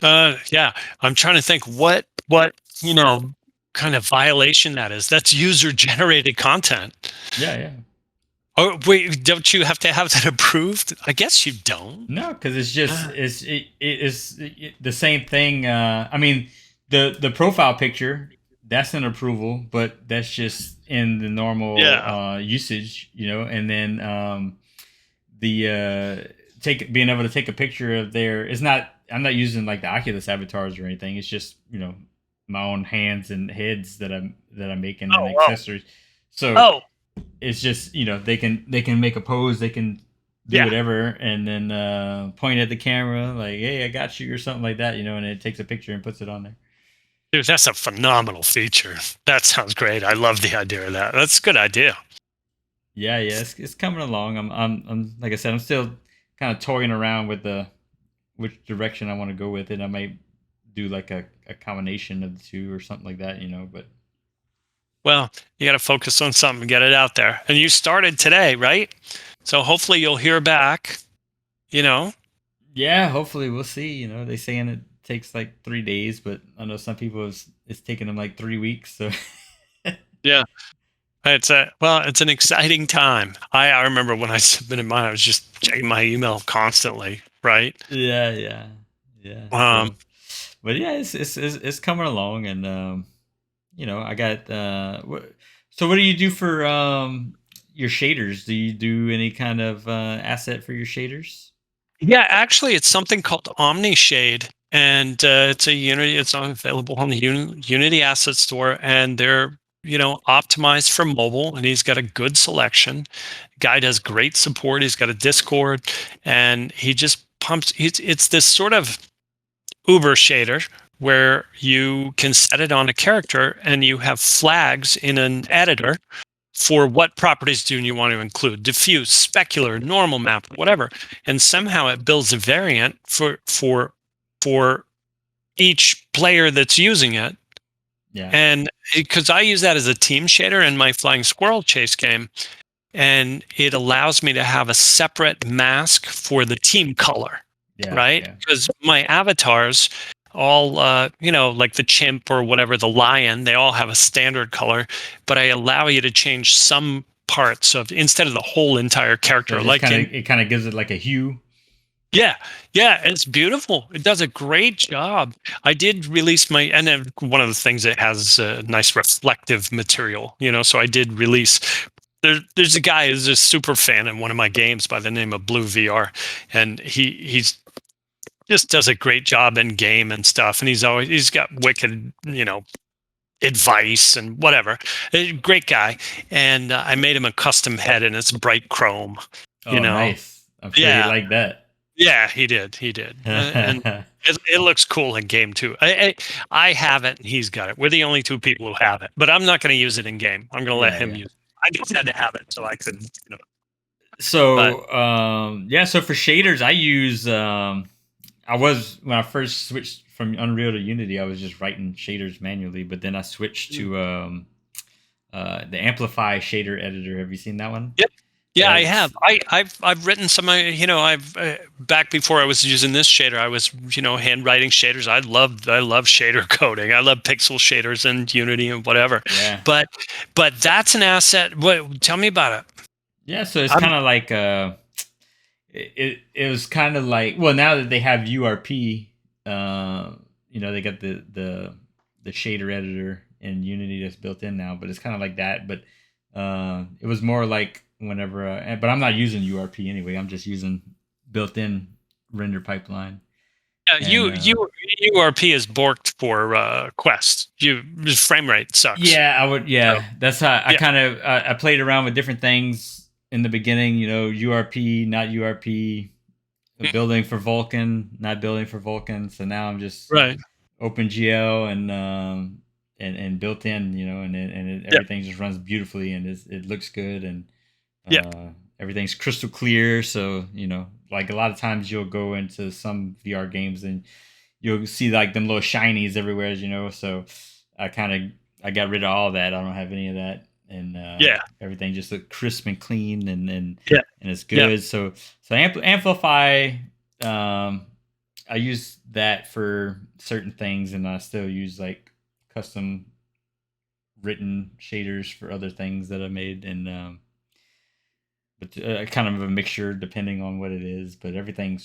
yeah, Yeah, I'm trying to think what kind of violation that is. That's user generated content. yeah, yeah. Oh wait, don't you have to have that approved? I guess you don't. No, because it's just Uh, the same thing. I mean, the profile picture, that's an approval, but that's just in the normal yeah, usage, And then the take being able to take a picture of their, it's not. I'm not using like the Oculus avatars or anything. It's just my own hands and heads that I'm making and oh well, accessories. So oh it's just they can make a pose, they can do yeah, whatever, and then point at the camera like, "Hey, I got you," or something like that, and it takes a picture and puts it on there. dude, that's a phenomenal feature. That sounds great. I love the idea of that. That's a good idea. Yeah, yeah, it's coming along. I'm like I said, I'm still kind of toying around with the which direction I want to go with it. I might do like a combination of the two or something like that, But Well, you got to focus on something and get it out there. And you started today, right? So hopefully you'll hear back. You know, yeah, hopefully we'll see. They saying it takes like 3 days, but I know some people it's taking them like 3 weeks. So yeah. It's an exciting time. I remember when I submitted mine, I was just checking my email constantly, right? yeah, yeah, yeah. Um, But yeah, it's coming along, and I got So what do you do for your shaders? Do you do any kind of asset for your shaders? yeah, actually, it's something called OmniShade, and it's a Unity. It's available on the Unity Asset Store, and they're optimized for mobile. And he's got a good selection. Guy does great support. He's got a Discord, and he just pumps. It's this sort of Uber shader where you can set it on a character, and you have flags in an editor for what properties do you want to include: diffuse, specular, normal map, whatever. And somehow it builds a variant for each player that's using it. Yeah, And because I use that as a team shader in my flying squirrel chase game, and it allows me to have a separate mask for the team color, yeah, right? yeah, Because my avatars all, like the chimp or whatever, the lion, they all have a standard color, but I allow you to change some parts of, instead of the whole entire so character. Like in, it kind of gives it like a hue. yeah, yeah, it's beautiful. It does a great job. I did release my, and then one of the things, it has a nice reflective material, so I did release. There's a guy who's a super fan in one of my games by the name of Blue VR, and he's just does a great job in game and stuff. And he's got wicked, advice and whatever. A great guy. And I made him a custom head, and it's bright chrome, you Oh, know. nice. I'm sure he Yeah, liked that. yeah, he did. He did, and it looks cool in game too. I have it, and he's got it. We're the only two people who have it, but I'm not going to use it in game. I'm going to let Yeah, him yeah. use it. I just had to have it so I could, but So yeah, so for shaders, I use I was when I first switched from Unreal to Unity, I was just writing shaders manually, but then I switched to the Amplify shader editor. Have you seen that one? yep. Yeah, I have. That's I've written some. I've back before I was using this shader, I was handwriting shaders. I love shader coding. I love pixel shaders and Unity and whatever. yeah. But that's an asset. What? Tell me about it. Yeah, so it's I'm kind of like it was kind of like, well, now that they have URP, they got the shader editor in Unity that's built in now, but it's kind of like that. But it was more like whenever, but I'm not using URP anyway. I'm just using built-in render pipeline. And URP is borked for Quest. Frame rate sucks. yeah, I would. So Yeah, that's how I yeah, kind of I played around with different things in the beginning. URP, not URP, building for Vulkan, not building for Vulkan. So now I'm just right. OpenGL and built in, Yeah, everything just runs beautifully and it looks good and yeah. everything's crystal clear. So like a lot of times you'll go into some VR games and you'll see like them little shinies everywhere, So I got rid of all that. I don't have any of that, and Yeah. everything just looked crisp and clean Yeah. and it's Yeah. good. So Amplify. I use that for certain things, and I still use like custom written shaders for other things that I made, and but kind of a mixture depending on what it is. But everything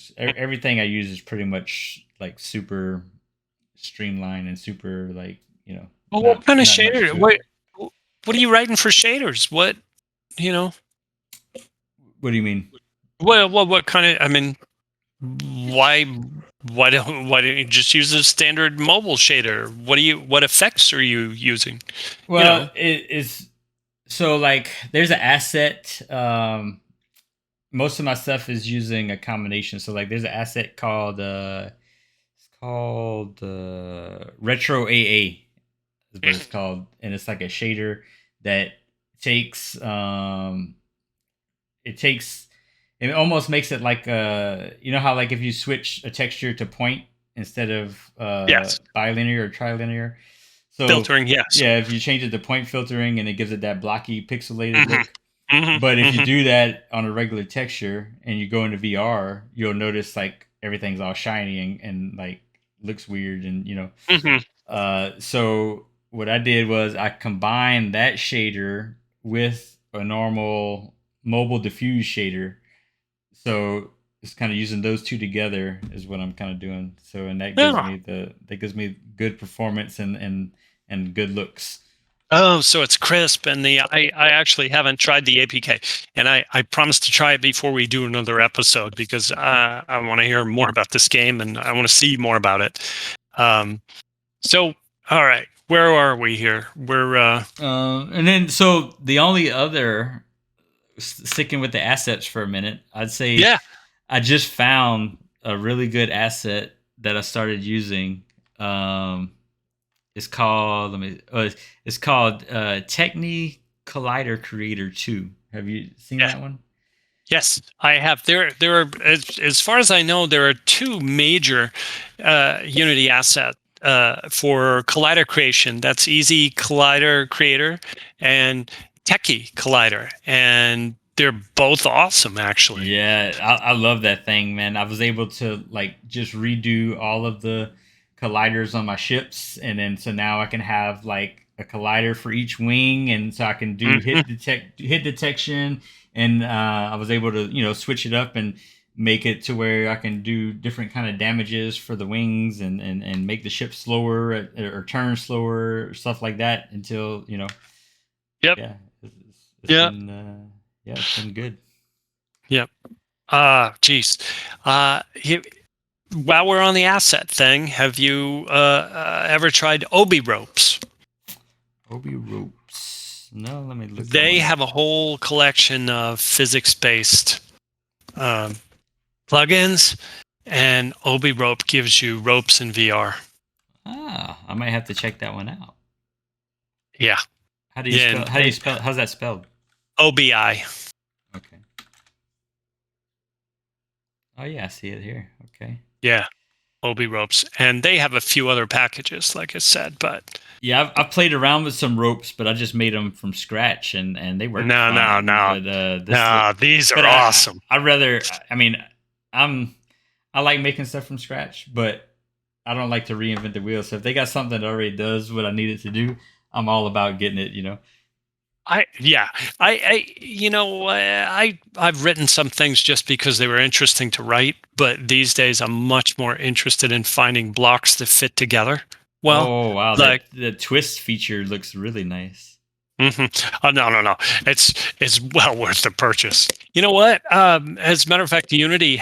I use is pretty much like super streamlined and super like Well, what not kind of not much shader? to it. What are you writing for shaders? What you know? What do you mean? Well, what kind of? I mean, why why don't you just use a standard mobile shader? What effects are you using? You Well, know? it is so like there's an asset. Most of my stuff is using a combination. So like there's an asset called Retro AA is what it's called, and it's like a shader that takes it takes it almost makes it like how like if you switch a texture to point instead of Yes. bilinear or trilinear. So Filtering. Yes. yeah, if you change it to point filtering and it gives it that blocky pixelated Hmm. look. But if you Hmm. do that on a regular texture and you go into VR, you'll notice like everything's all shiny and like looks weird and Hmm. so what I did was I combined that shader with a normal mobile diffuse shader. So it's kind of using those two together is what I'm kind of doing. So and Yeah. that gives me good performance and good looks. Oh, so it's crisp, and I actually haven't tried the APK, and I promised to try it before we do another episode because I want to hear more about this game and I want to see more about it. Um, so all right, where are we here? We're And then so the only other sticking with the assets for a minute, I'd say yeah, I just found a really good asset that I started using. Um, it's called it's called Techni Collider Creator 2. Have you seen yeah. that one? Yes, I have. There are, as far as I know, there are two major Unity asset for collider creation. That's Easy Collider Creator and Techie Collider, and they're both awesome, actually. Yeah, I love that thing, man. I was able to like just redo all of the colliders on my ships, and then so now I can have like a collider for each wing, and so I can do Hmm. hit detection, and I was able to switch it up and make it to where I can do different kind of damages for the wings and make the ship slower or turn slower, stuff like that until Yep. yeah, it's Yep. been yeah, it's been good. Yep. Geez. You, while we're on the asset thing, have you ever tried Obi ropes? Obi ropes. No, let me look that They one up. have a whole collection of physics-based plugins, and Obi Rope gives you ropes in VR. Ah, I might have to check that one out. Yeah, How do you yeah, spell? How do you spell? How's that spelled? OBI. Okay. Oh yeah, I see it here. Okay. Yeah, Obi Ropes, and they have a few other packages, like I said, but Yeah, I've played around with some ropes, but I just made them from scratch, and they work no, no, fine. no, But no. These but are awesome. I rather. I mean, I'm I like making stuff from scratch, but I don't like to reinvent the wheel. So if they got something that already does what I need it to do, I'm all about getting it. You know. Yeah, I've written some things just because they were interesting to write, but these days I'm much more interested in finding blocks that fit together. Well, Oh wow, like, that the twist feature looks really nice. oh, no, no, no, it's well worth the purchase. You know what? As a matter of fact, Unity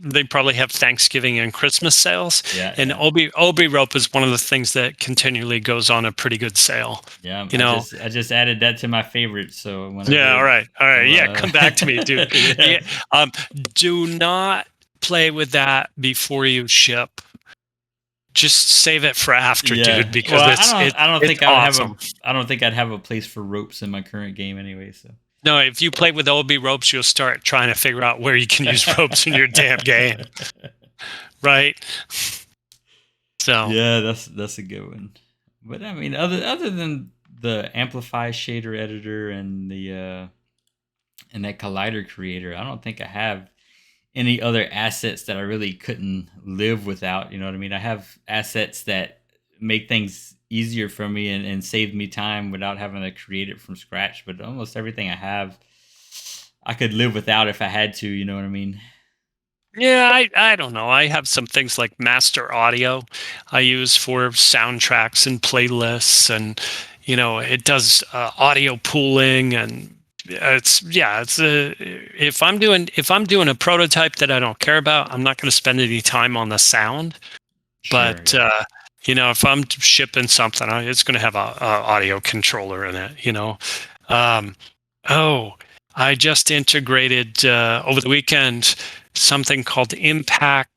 they probably have Thanksgiving and Christmas sales, Yeah, and yeah. Obi Rope is one of the things that continually goes on a pretty good sale. Yeah, You know, I just added that to my favorites. So Yeah, whenever, all right. I'll, Yeah, come back to me, dude. yeah, Yeah, do not play with that before you ship. Just save it for after, dude, yeah. Well, because I don't it's think I would have awesome. I don't think I'd have a place for ropes in my current game anyway. So. No, if you play with OB ropes, you'll start trying to figure out where you can use ropes in your damn game, right? So, Yeah, that's a good one. But I mean, other than the Amplify shader editor and that Collider creator, I don't think I have any other assets that I really couldn't live without. You know what I mean? I have assets that make things easier for me and save me time without having to create it from scratch. But almost everything I have, I could live without if I had to. You know what I mean? yeah, I don't know. I have some things like Master Audio I use for soundtracks and playlists, and it does audio pooling, and it's if I'm doing a prototype that I don't care about, I'm not going to spend any time on the sound. Sure. But Yeah. if I'm shipping something, it's going to have a audio controller in it. Um, oh, I just integrated over the weekend something called Impact,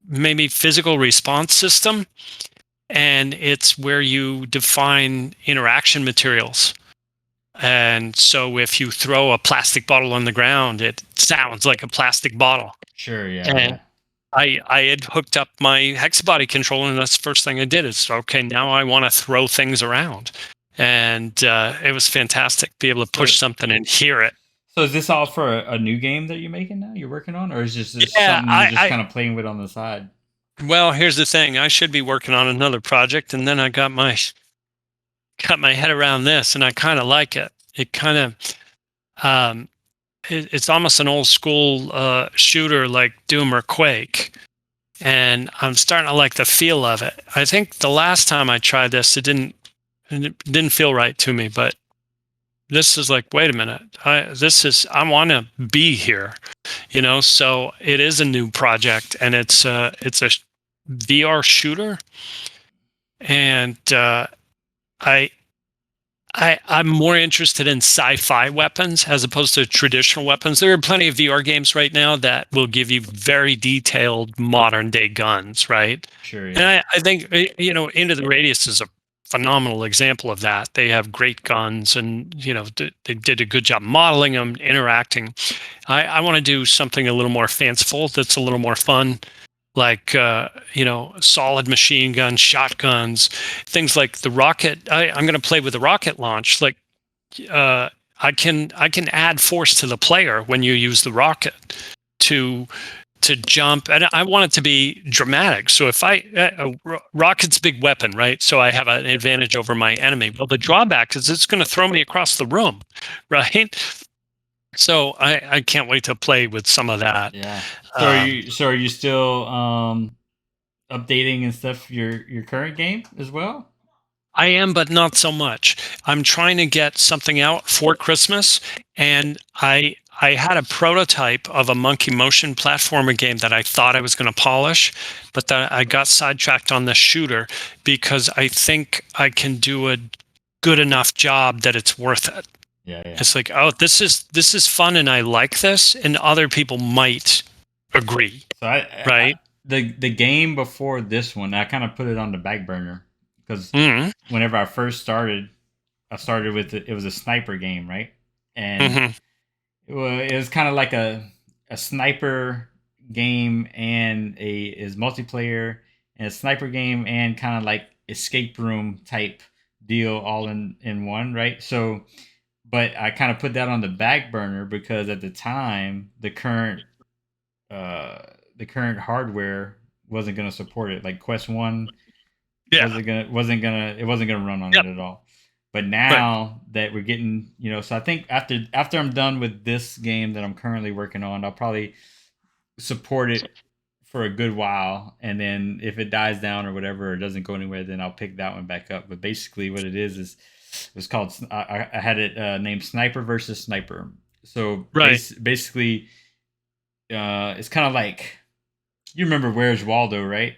maybe physical response system, and it's where you define interaction materials. And so if you throw a plastic bottle on the ground, it sounds like a plastic bottle. Sure. Yeah. And Yeah. I had hooked up my Hexabody controller, and that's the first thing I did. Is okay, now I want to throw things around, and it was fantastic. Be able to So push something and hear it. So is this all for a new game that you're making now? You're working on, or is this Yeah, something you're just kind of playing with on the side? well, here's the thing. I should be working on another project, and then I got my head around this, and I kind of like it. It kind of it's almost an old school shooter like Doom or Quake, and I'm starting to like the feel of it. I think the last time I tried this, it didn't feel right to me, but this is like, wait a minute, I want to be here, So it is a new project, and it's a VR shooter, and I I'm more interested in sci-fi weapons as opposed to traditional weapons. There are plenty of VR games right now that will give you very detailed modern day guns, right? Sure, And yeah. I think Into the Radius is a phenomenal example of that. They have great guns, and they did a good job modeling them, interacting. I want to do something a little more fanciful, that's a little more fun, like solid machine guns, shotguns, things like the rocket. I'm going to play with the rocket launch. Like uh, I can add force to the player when you use the rocket to jump, and I want it to be dramatic. So if rocket's a big weapon, right? So I have an advantage over my enemy. Well, the drawback is it's going to throw me across the room, right? So I can't wait to play with some of that. Yeah. Um, So are you still updating and stuff your current game as well? I am, but not so much. I'm trying to get something out for Christmas, and I had a prototype of a monkey motion platformer game that I thought I was going to polish, but that I got sidetracked on the shooter because I think I can do a good enough job that it's worth it. Yeah, yeah. It's like, oh, this is fun, and I like this, and other people might agree, So right? the game before this one, I kind of put it on the back burner because Mm-hmm. whenever I first started, I started with it was a sniper game, right? And Mm-hmm. it was kind of like a sniper game and a is multiplayer and a sniper game and kind of like escape room type deal all in one, right? So, but I kind of put that on the back burner because at the time uh the current hardware wasn't going to support it. Like Quest 1 Yeah. it wasn't gonna run on Yep. it at all. But Right. now that we're getting, so I think after I'm done with this game that I'm currently working on, I'll probably support it for a good while, and then if it dies down or whatever or doesn't go anywhere, then I'll pick that one back up. But basically, what it is it's called I had it named Sniper versus Sniper. So Right. basically, it's kind of like you remember Where's Waldo, right?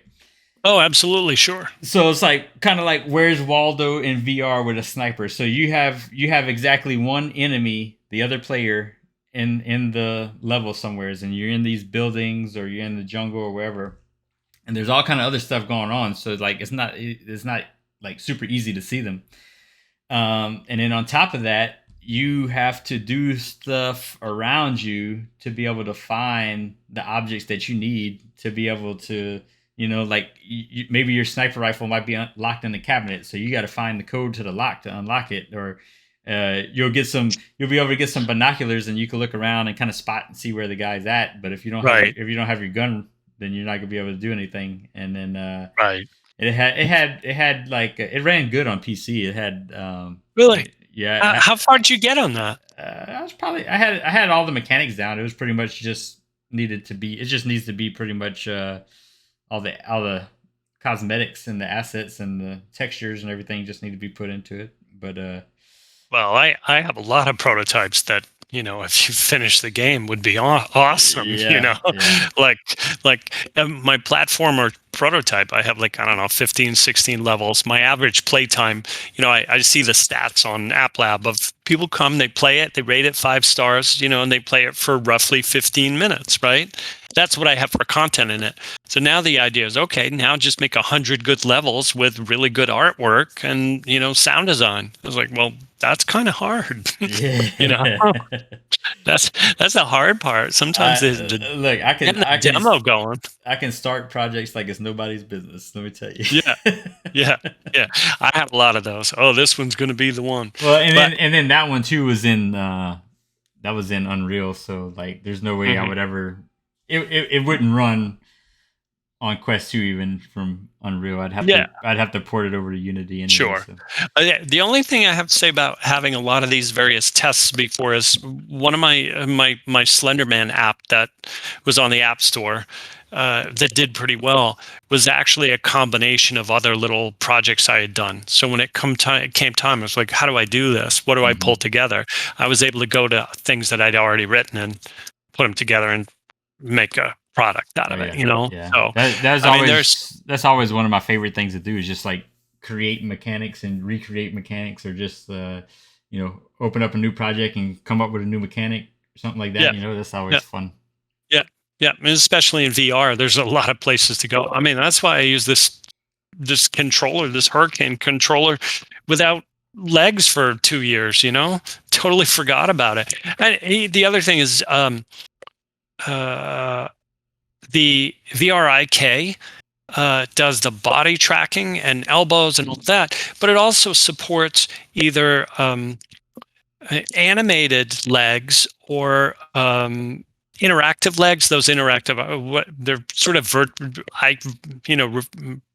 Oh, absolutely. Sure. So it's like kind of like Where's Waldo in VR with a sniper. So you have exactly one enemy, the other player in the level somewheres, and you're in these buildings or you're in the jungle or wherever, and there's all kind of other stuff going on. So like it's not like super easy to see them. And then on top of that, you have to do stuff around you to be able to find the objects that you need to be able to, like maybe your sniper rifle might be locked in the cabinet, so you got to find the code to the lock to unlock it, or you'll be able to get some binoculars and you can look around and kind of spot and see where the guy's at. But Right. if you don't have your gun, then you're not gonna be able to do anything. And then Right. it had like it ran good on PC. It had Really? yeah. How far did you get on that? I was probably I had all the mechanics down. It was pretty much just needed to be. It just needs to be pretty much all the cosmetics and the assets and the textures and everything just need to be put into it. But Well, I have a lot of prototypes that, if you finish the game would be awesome, yeah, yeah, like my platform or prototype, I have like, I don't know, 15, 16 levels. My average playtime, I see the stats on App Lab of people come, they play it, they rate it 5 stars, and they play it for roughly 15 minutes, right? That's what I have for content in it. So now the idea is, okay, now just make 100 good levels with really good artwork and, sound design. I was like, well, that's kind of hard. you know, yeah. that's the hard part. Sometimes Look, getting the demo going. I can start projects like it's nobody's business. Let me tell you. Yeah, yeah, yeah. I have a lot of those. Oh, this one's going to be the one. Well, But and then that one too was in that was in Unreal, so like there's no way I mhm, would ever it wouldn't run on Quest 2 even from Unreal. yeah, I'd have to port it over to Unity anyway. sure. So Yeah, the only thing I have to say about having a lot of these various tests before is one of my Slenderman app that was on the App Store that did pretty well was actually a combination of other little projects I had done. So when it came time, I was like, how do I do this? What do I pull mhm. together? I was able to go to things that I'd already written and put them together and make a product out Oh of it. yeah, yeah. So That's I mean, there's always one of my favorite things to do is just like create mechanics and recreate mechanics, or just open up a new project and come up with a new mechanic or something like yeah, that. That's yeah. always fun. Yeah, yeah, and especially in VR, there's a lot of places to go. I mean, that's why I use this controller, this Hurricane controller, without legs for 2 years. Totally forgot about it. And the other thing is, uh, the VRIK does the body tracking and elbows and all that, but it also supports either animated legs or interactive legs. Those interactive, what they're sort of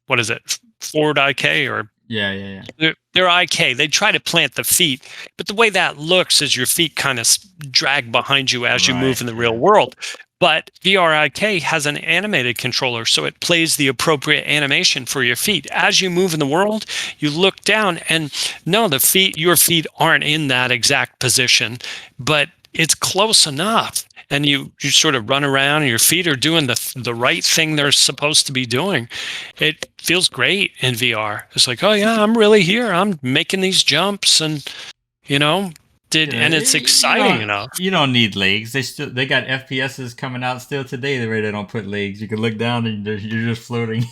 what is it? Forward IK or Yeah, yeah, yeah. they're IK. They try to plant the feet, but the way that looks is your feet kind of drag behind you as you move Right. in the real Yeah. world. But VRIK has an animated controller, so it plays the appropriate animation for your feet. As you move in the world, you look down and no, your feet aren't in that exact position, but it's close enough. And you sort of run around and your feet are doing the right thing they're supposed to be doing. It feels great in VR. It's like, oh yeah, I'm really here. I'm making these jumps and you know, And it's exciting enough. you don't need legs. They got FPSs coming out still today where they don't put legs. You can look down and you're just floating.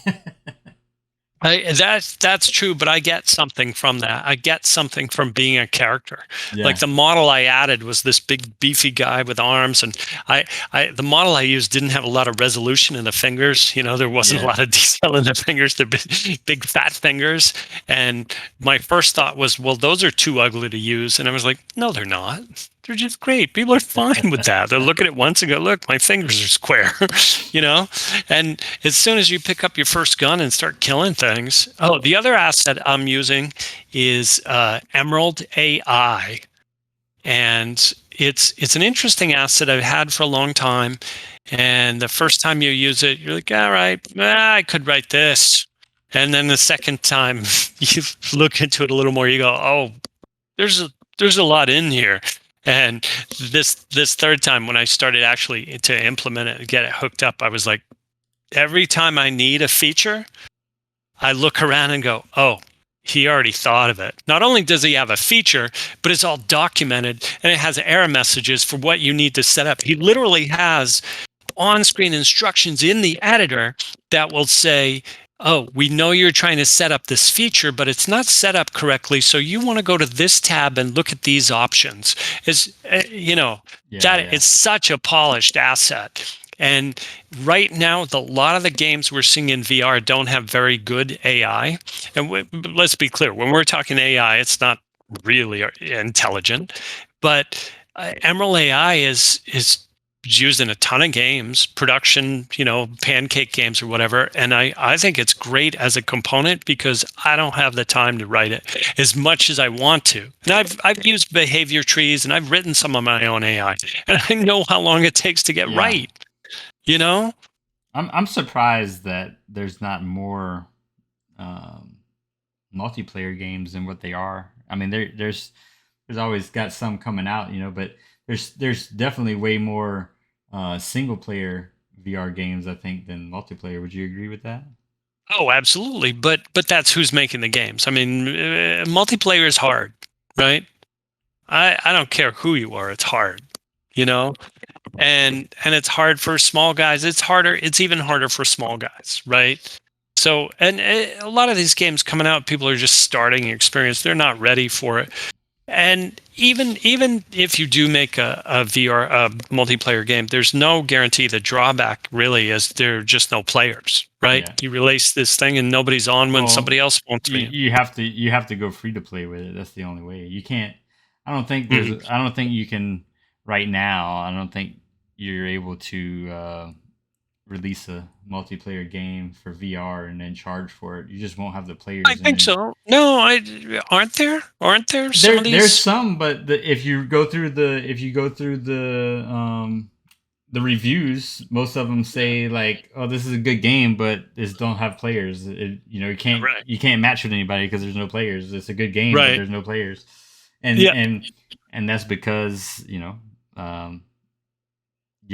That's true, but I get something from that. I get something from being a character. Like Yeah, the model I added was this big beefy guy with arms, and the model I used didn't have a lot of resolution in the fingers. There wasn't a yeah. lot of detail in the fingers. They're big fat fingers, and my first thought was, well, those are too ugly to use, and I was like, no, they're not. They're just great. People are fine with that. They'll look at it once and go, look, my fingers are square, you know? And as soon as you pick up your first gun and start killing things, oh, the other asset I'm using is Emerald AI. And it's an interesting asset I've had for a long time. And the first time you use it, you're like, all right, I could write this. And then the second time you look into it a little more, you go, oh, there's a lot in here. And this third time when I started actually to implement it and get it hooked up, I was like, every time I need a feature, I look around and go, oh, he already thought of it. Not only does he have a feature, but it's all documented and it has error messages for what you need to set up. He literally has on-screen instructions in the editor that will say, oh, we know you're trying to set up this feature, but it's not set up correctly. So you want to go to this tab and look at these options. Yeah, It's such a polished asset. And right now, a lot of the games we're seeing in VR don't have very good AI. And let's be clear, when we're talking AI, it's not really intelligent. But Emerald AI is used in a ton of games, production, pancake games or whatever. And I think it's great as a component because I don't have the time to write it as much as I want to. And I've used behavior trees and I've written some of my own AI, and I know how long it takes to get yeah. right. You know? I'm surprised that there's not more um, multiplayer games than what they are. I mean, there's always got some coming out, but there's definitely way more single player VR games, I think, than multiplayer. Would you agree with that? Oh, absolutely. But that's who's making the games. I mean, multiplayer is hard, right? I don't care who you are. It's hard, you know? And it's hard for small guys. It's even harder for small guys, right? So, and a lot of these games coming out, people are just starting experience. They're not ready for it. And even if you do make a VR multiplayer game, there's no guarantee. The drawback really is there are just no players, right? Yeah. You release this thing and nobody's on when Well, somebody else wants you, to be. you have to go free to play with it. That's the only way. You can't. Mhm. I don't think you can right now. I don't think you're able to release a multiplayer game for VR and then charge for it. You just won't have the I players, and think then so. No, aren't there some of there's these? some, but if you go through the reviews, most of them say like, "Oh, this is a good game, but this don't have players." Right, you can't match with anybody because there's no players. It's a good game, but right. there's no players, and Yeah, and and that's because you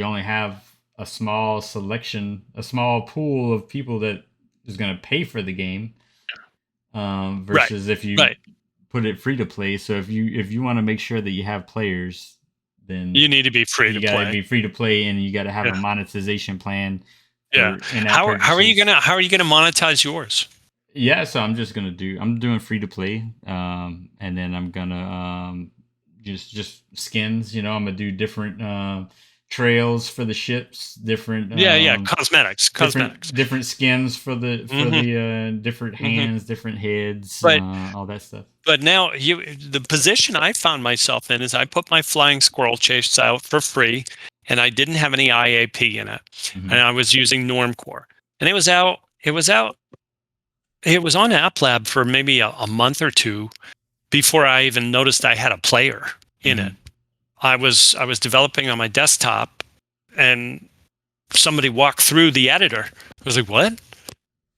only have a small selection, a small pool of people that is going to pay for the game, right, versus if you right. put it free to play. So if you want to make sure that you have players, then You need to be free to you got to play. be free to play, and you got to have Yeah, a monetization plan yeah. for in-app purchases. How are you gonna monetize yours? Yeah, so I'm doing free to play, and then I'm gonna just skins. I'm gonna do different trails for the ships, Yeah, yeah. Cosmetics. different skins for Hmm. the different Hmm. hands, different heads, But all that stuff. now the position I found myself in is I put my flying squirrel chase out for free, and I didn't have any IAP in it, and Hmm. I was using Normcore, and it was out. It was on App Lab for maybe a month or two before I even noticed I had a player in it. Hmm. I was developing on my desktop, and somebody walked through the editor. I was like, "What?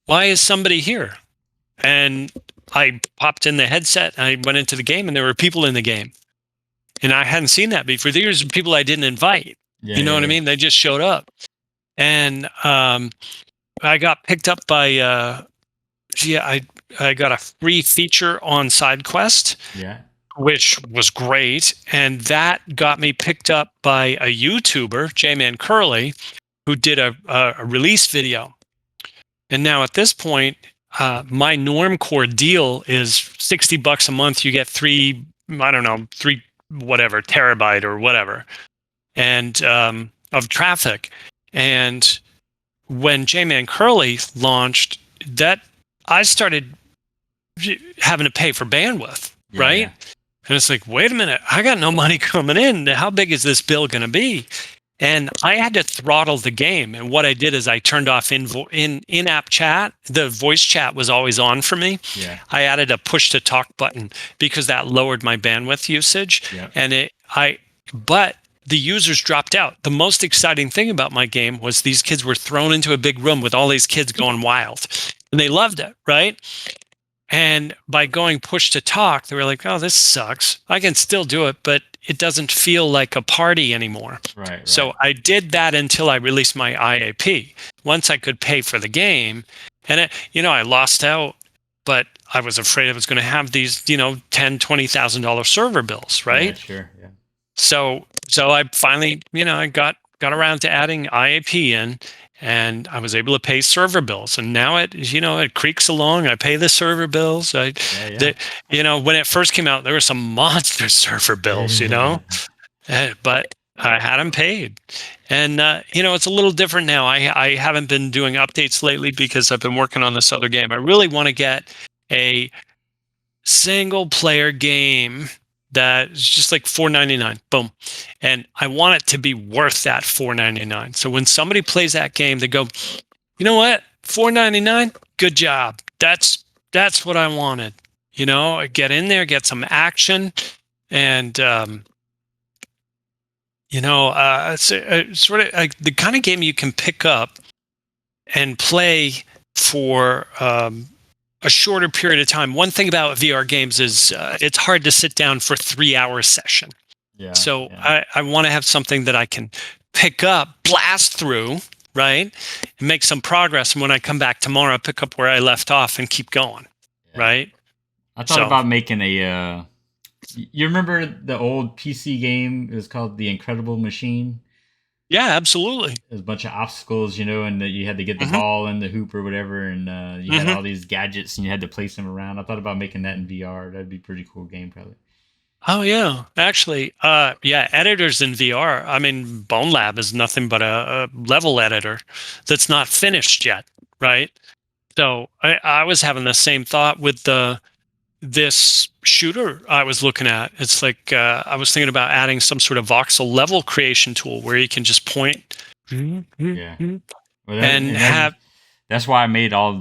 Why is somebody here?" And I popped in the headset and I went into the game, and there were people in the game, and I hadn't seen that before. These are people I didn't invite. Yeah, You know yeah, what I yeah, mean? They just showed up, and I got picked up by. Yeah, I got a free feature on SideQuest yeah. which was great. And that got me picked up by a YouTuber, J-Man Curly, who did a release video. And now at this point, my Normcore deal is $60 a month. You get I don't know, three whatever terabyte or whatever, and of traffic. And when J-Man Curly launched, that I started having to pay for bandwidth, Yeah, right? yeah. And it's like, wait a minute, I got no money coming in. How big is this bill going to be? And I had to throttle the game. And what I did is I turned off in-app chat. The voice chat was always on for me. Yeah. I added a push to talk button because that lowered my bandwidth usage. Yeah. And but the users dropped out. The most exciting thing about my game was these kids were thrown into a big room with all these kids going wild, and they loved it, right? And by going push to talk, they were like, oh, this sucks. I can still do it, but it doesn't feel like a party anymore. Right. So I did that until I released my IAP. Once I could pay for the game, and I lost out, but I was afraid I was going to have these, $10,000-$20,000 server bills, right? Yeah, sure. Yeah. So I finally, I got around to adding IAP in, and I was able to pay server bills. And now it creaks along. I pay the server bills. When it first came out, there were some monster server bills, but I had them paid. And, it's a little different now. I haven't been doing updates lately because I've been working on this other game. I really want to get a single player game that is just like $4.99, boom, and I want it to be worth that $4.99. So when somebody plays that game, they go, you know what, $4.99, good job. That's what I wanted. Get in there, get some action, and it's sort of like the kind of game you can pick up and play for a shorter period of time. One thing about VR games is it's hard to sit down for 3-hour session. Yeah. So yeah. I want to have something that I can pick up, blast through, right, and make some progress. And when I come back tomorrow, I'll pick up where I left off and keep going, right? I thought about making a. You remember the old PC game? It was called The Incredible Machine. Yeah, absolutely. There's a bunch of obstacles, and you had to get the ball in the hoop or whatever, and you had all these gadgets and you had to place them around. I thought about making that in VR. That'd be a pretty cool game, probably. Oh yeah, actually, editors in VR. I mean, Bone Lab is nothing but a level editor that's not finished yet, right? So I was having the same thought with this shooter I was looking at. It's like I was thinking about adding some sort of voxel level creation tool where you can just point. Yeah. Well, that's why I made all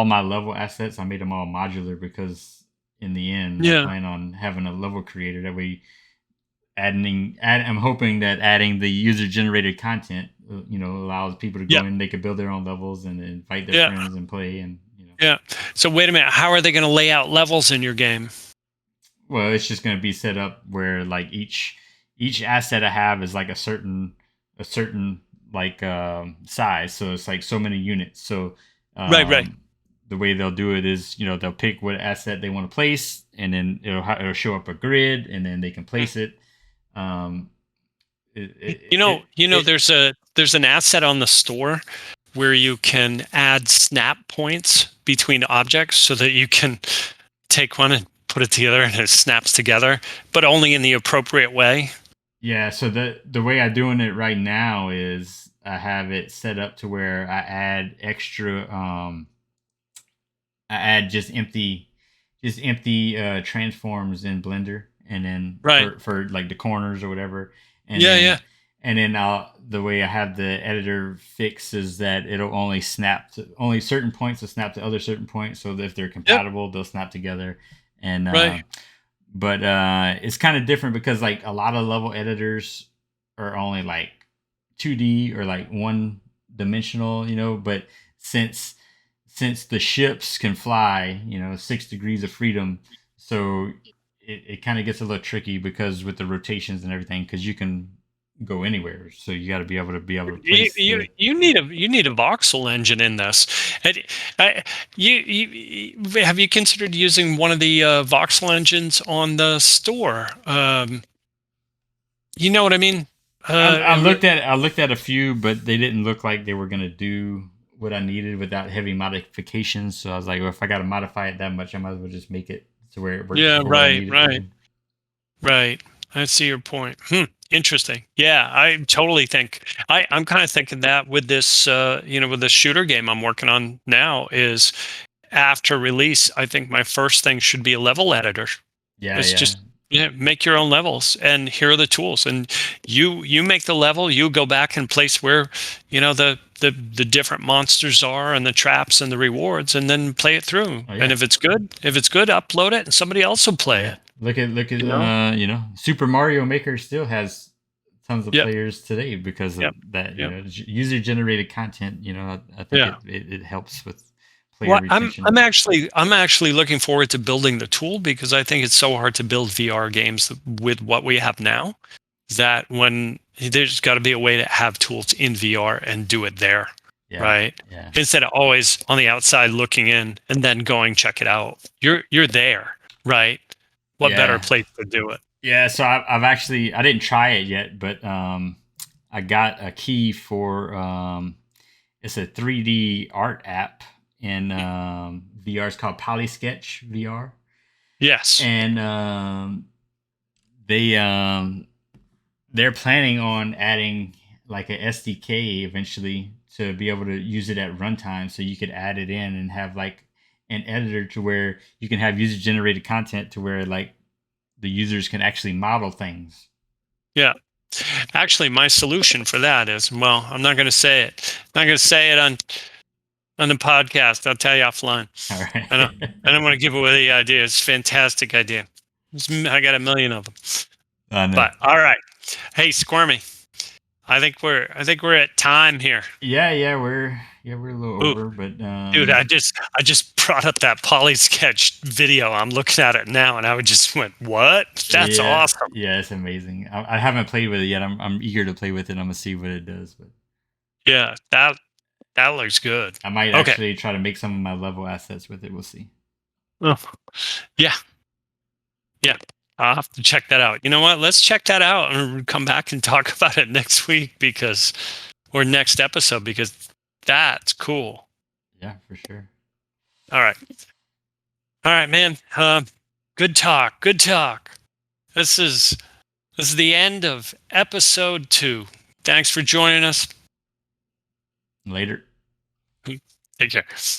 my level assets. I made them all modular because in the end, I plan on having a level creator. That way, I'm hoping that adding the user generated content, allows people to go in. They could build their own levels and invite their friends and play and. Yeah. So wait a minute. How are they going to lay out levels in your game? Well, it's just going to be set up where like each asset I have is like a certain like size. So it's like so many units. So right. The way they'll do it is they'll pick what asset they want to place, and then it'll show up a grid, and then they can place it. There's an asset on the store where you can add snap points between objects so that you can take one and put it together and it snaps together, but only in the appropriate way. Yeah, so the way I'm doing it right now is I have it set up to where I add extra I add just empty transforms in Blender, and then for like the corners or whatever. And And then the way I have the editor fix is that it'll only snap to only certain points will snap to other certain points. So that if they're compatible, they'll snap together. And but it's kind of different because like a lot of level editors are only like 2D or like one dimensional, But since the ships can fly, 6 degrees of freedom, so it kind of gets a little tricky because with the rotations and everything, because you can go anywhere. So you got to be able to You, place you the. you need a voxel engine in this. And have you considered using one of the voxel engines on the store? You know what I mean? I looked at a few, but they didn't look like they were gonna do what I needed without heavy modifications. So I was like, well, if I got to modify it that much, I might as well just make it to where it works Yeah, for what I right, need it to right, do. right. I see your point. Interesting. Yeah, I totally think I'm kind of thinking that with this, with the shooter game I'm working on now is after release. I think my first thing should be a level editor. Yeah, It's yeah, just make your own levels, and here are the tools. And you make the level. You go back and place where the different monsters are, and the traps and the rewards, and then play it through. oh And yeah, if it's good, upload it, and somebody else will play yeah. it. Look at You know? Super Mario Maker still has tons of Yep. players today because of Yep. that. Yep. User generated content. I think Yeah. it helps with player Well, retention. I'm actually looking forward to building the tool because I think it's so hard to build VR games with what we have now. That when there's got to be a way to have tools in VR and do it there, Yeah, right? yeah, Instead of always on the outside looking in and then going check it out. You're there, right? What better yeah. place to do it? Yeah, so I've actually I didn't try it yet, but I got a key for it's a 3D art app in VR. It's called PolySketch VR, Yes. and they they're planning on adding like a SDK eventually to be able to use it at runtime, so you could add it in and have like an editor to where you can have user generated content to where like the users can actually model things. Yeah. Actually, my solution for that is, well, I'm not going to say it. I'm not going to say it on the podcast. I'll tell you offline. All I right. don't want to give away the idea. It's a fantastic idea. I got a million of them. I know. But all right. Hey, Squirmy. I think we're at time here. Yeah, we're a little Ooh, over, but dude, I just brought up that poly sketch video. I'm looking at it now, and I just went, "What? That's yeah, awesome!" yeah, it's amazing. I haven't played with it yet. I'm eager to play with it. I'm gonna see what it does, but Yeah, that looks good. I might Okay. actually try to make some of my level assets with it. We'll see. Oh, yeah, yeah. I'll have to check that out. You know what? Let's check that out and come back and talk about it next week or next episode because that's cool. Yeah, for sure. All right. All right, man. Good talk. Good talk. This is this is the end of episode 2. Thanks for joining us. Later. Take care.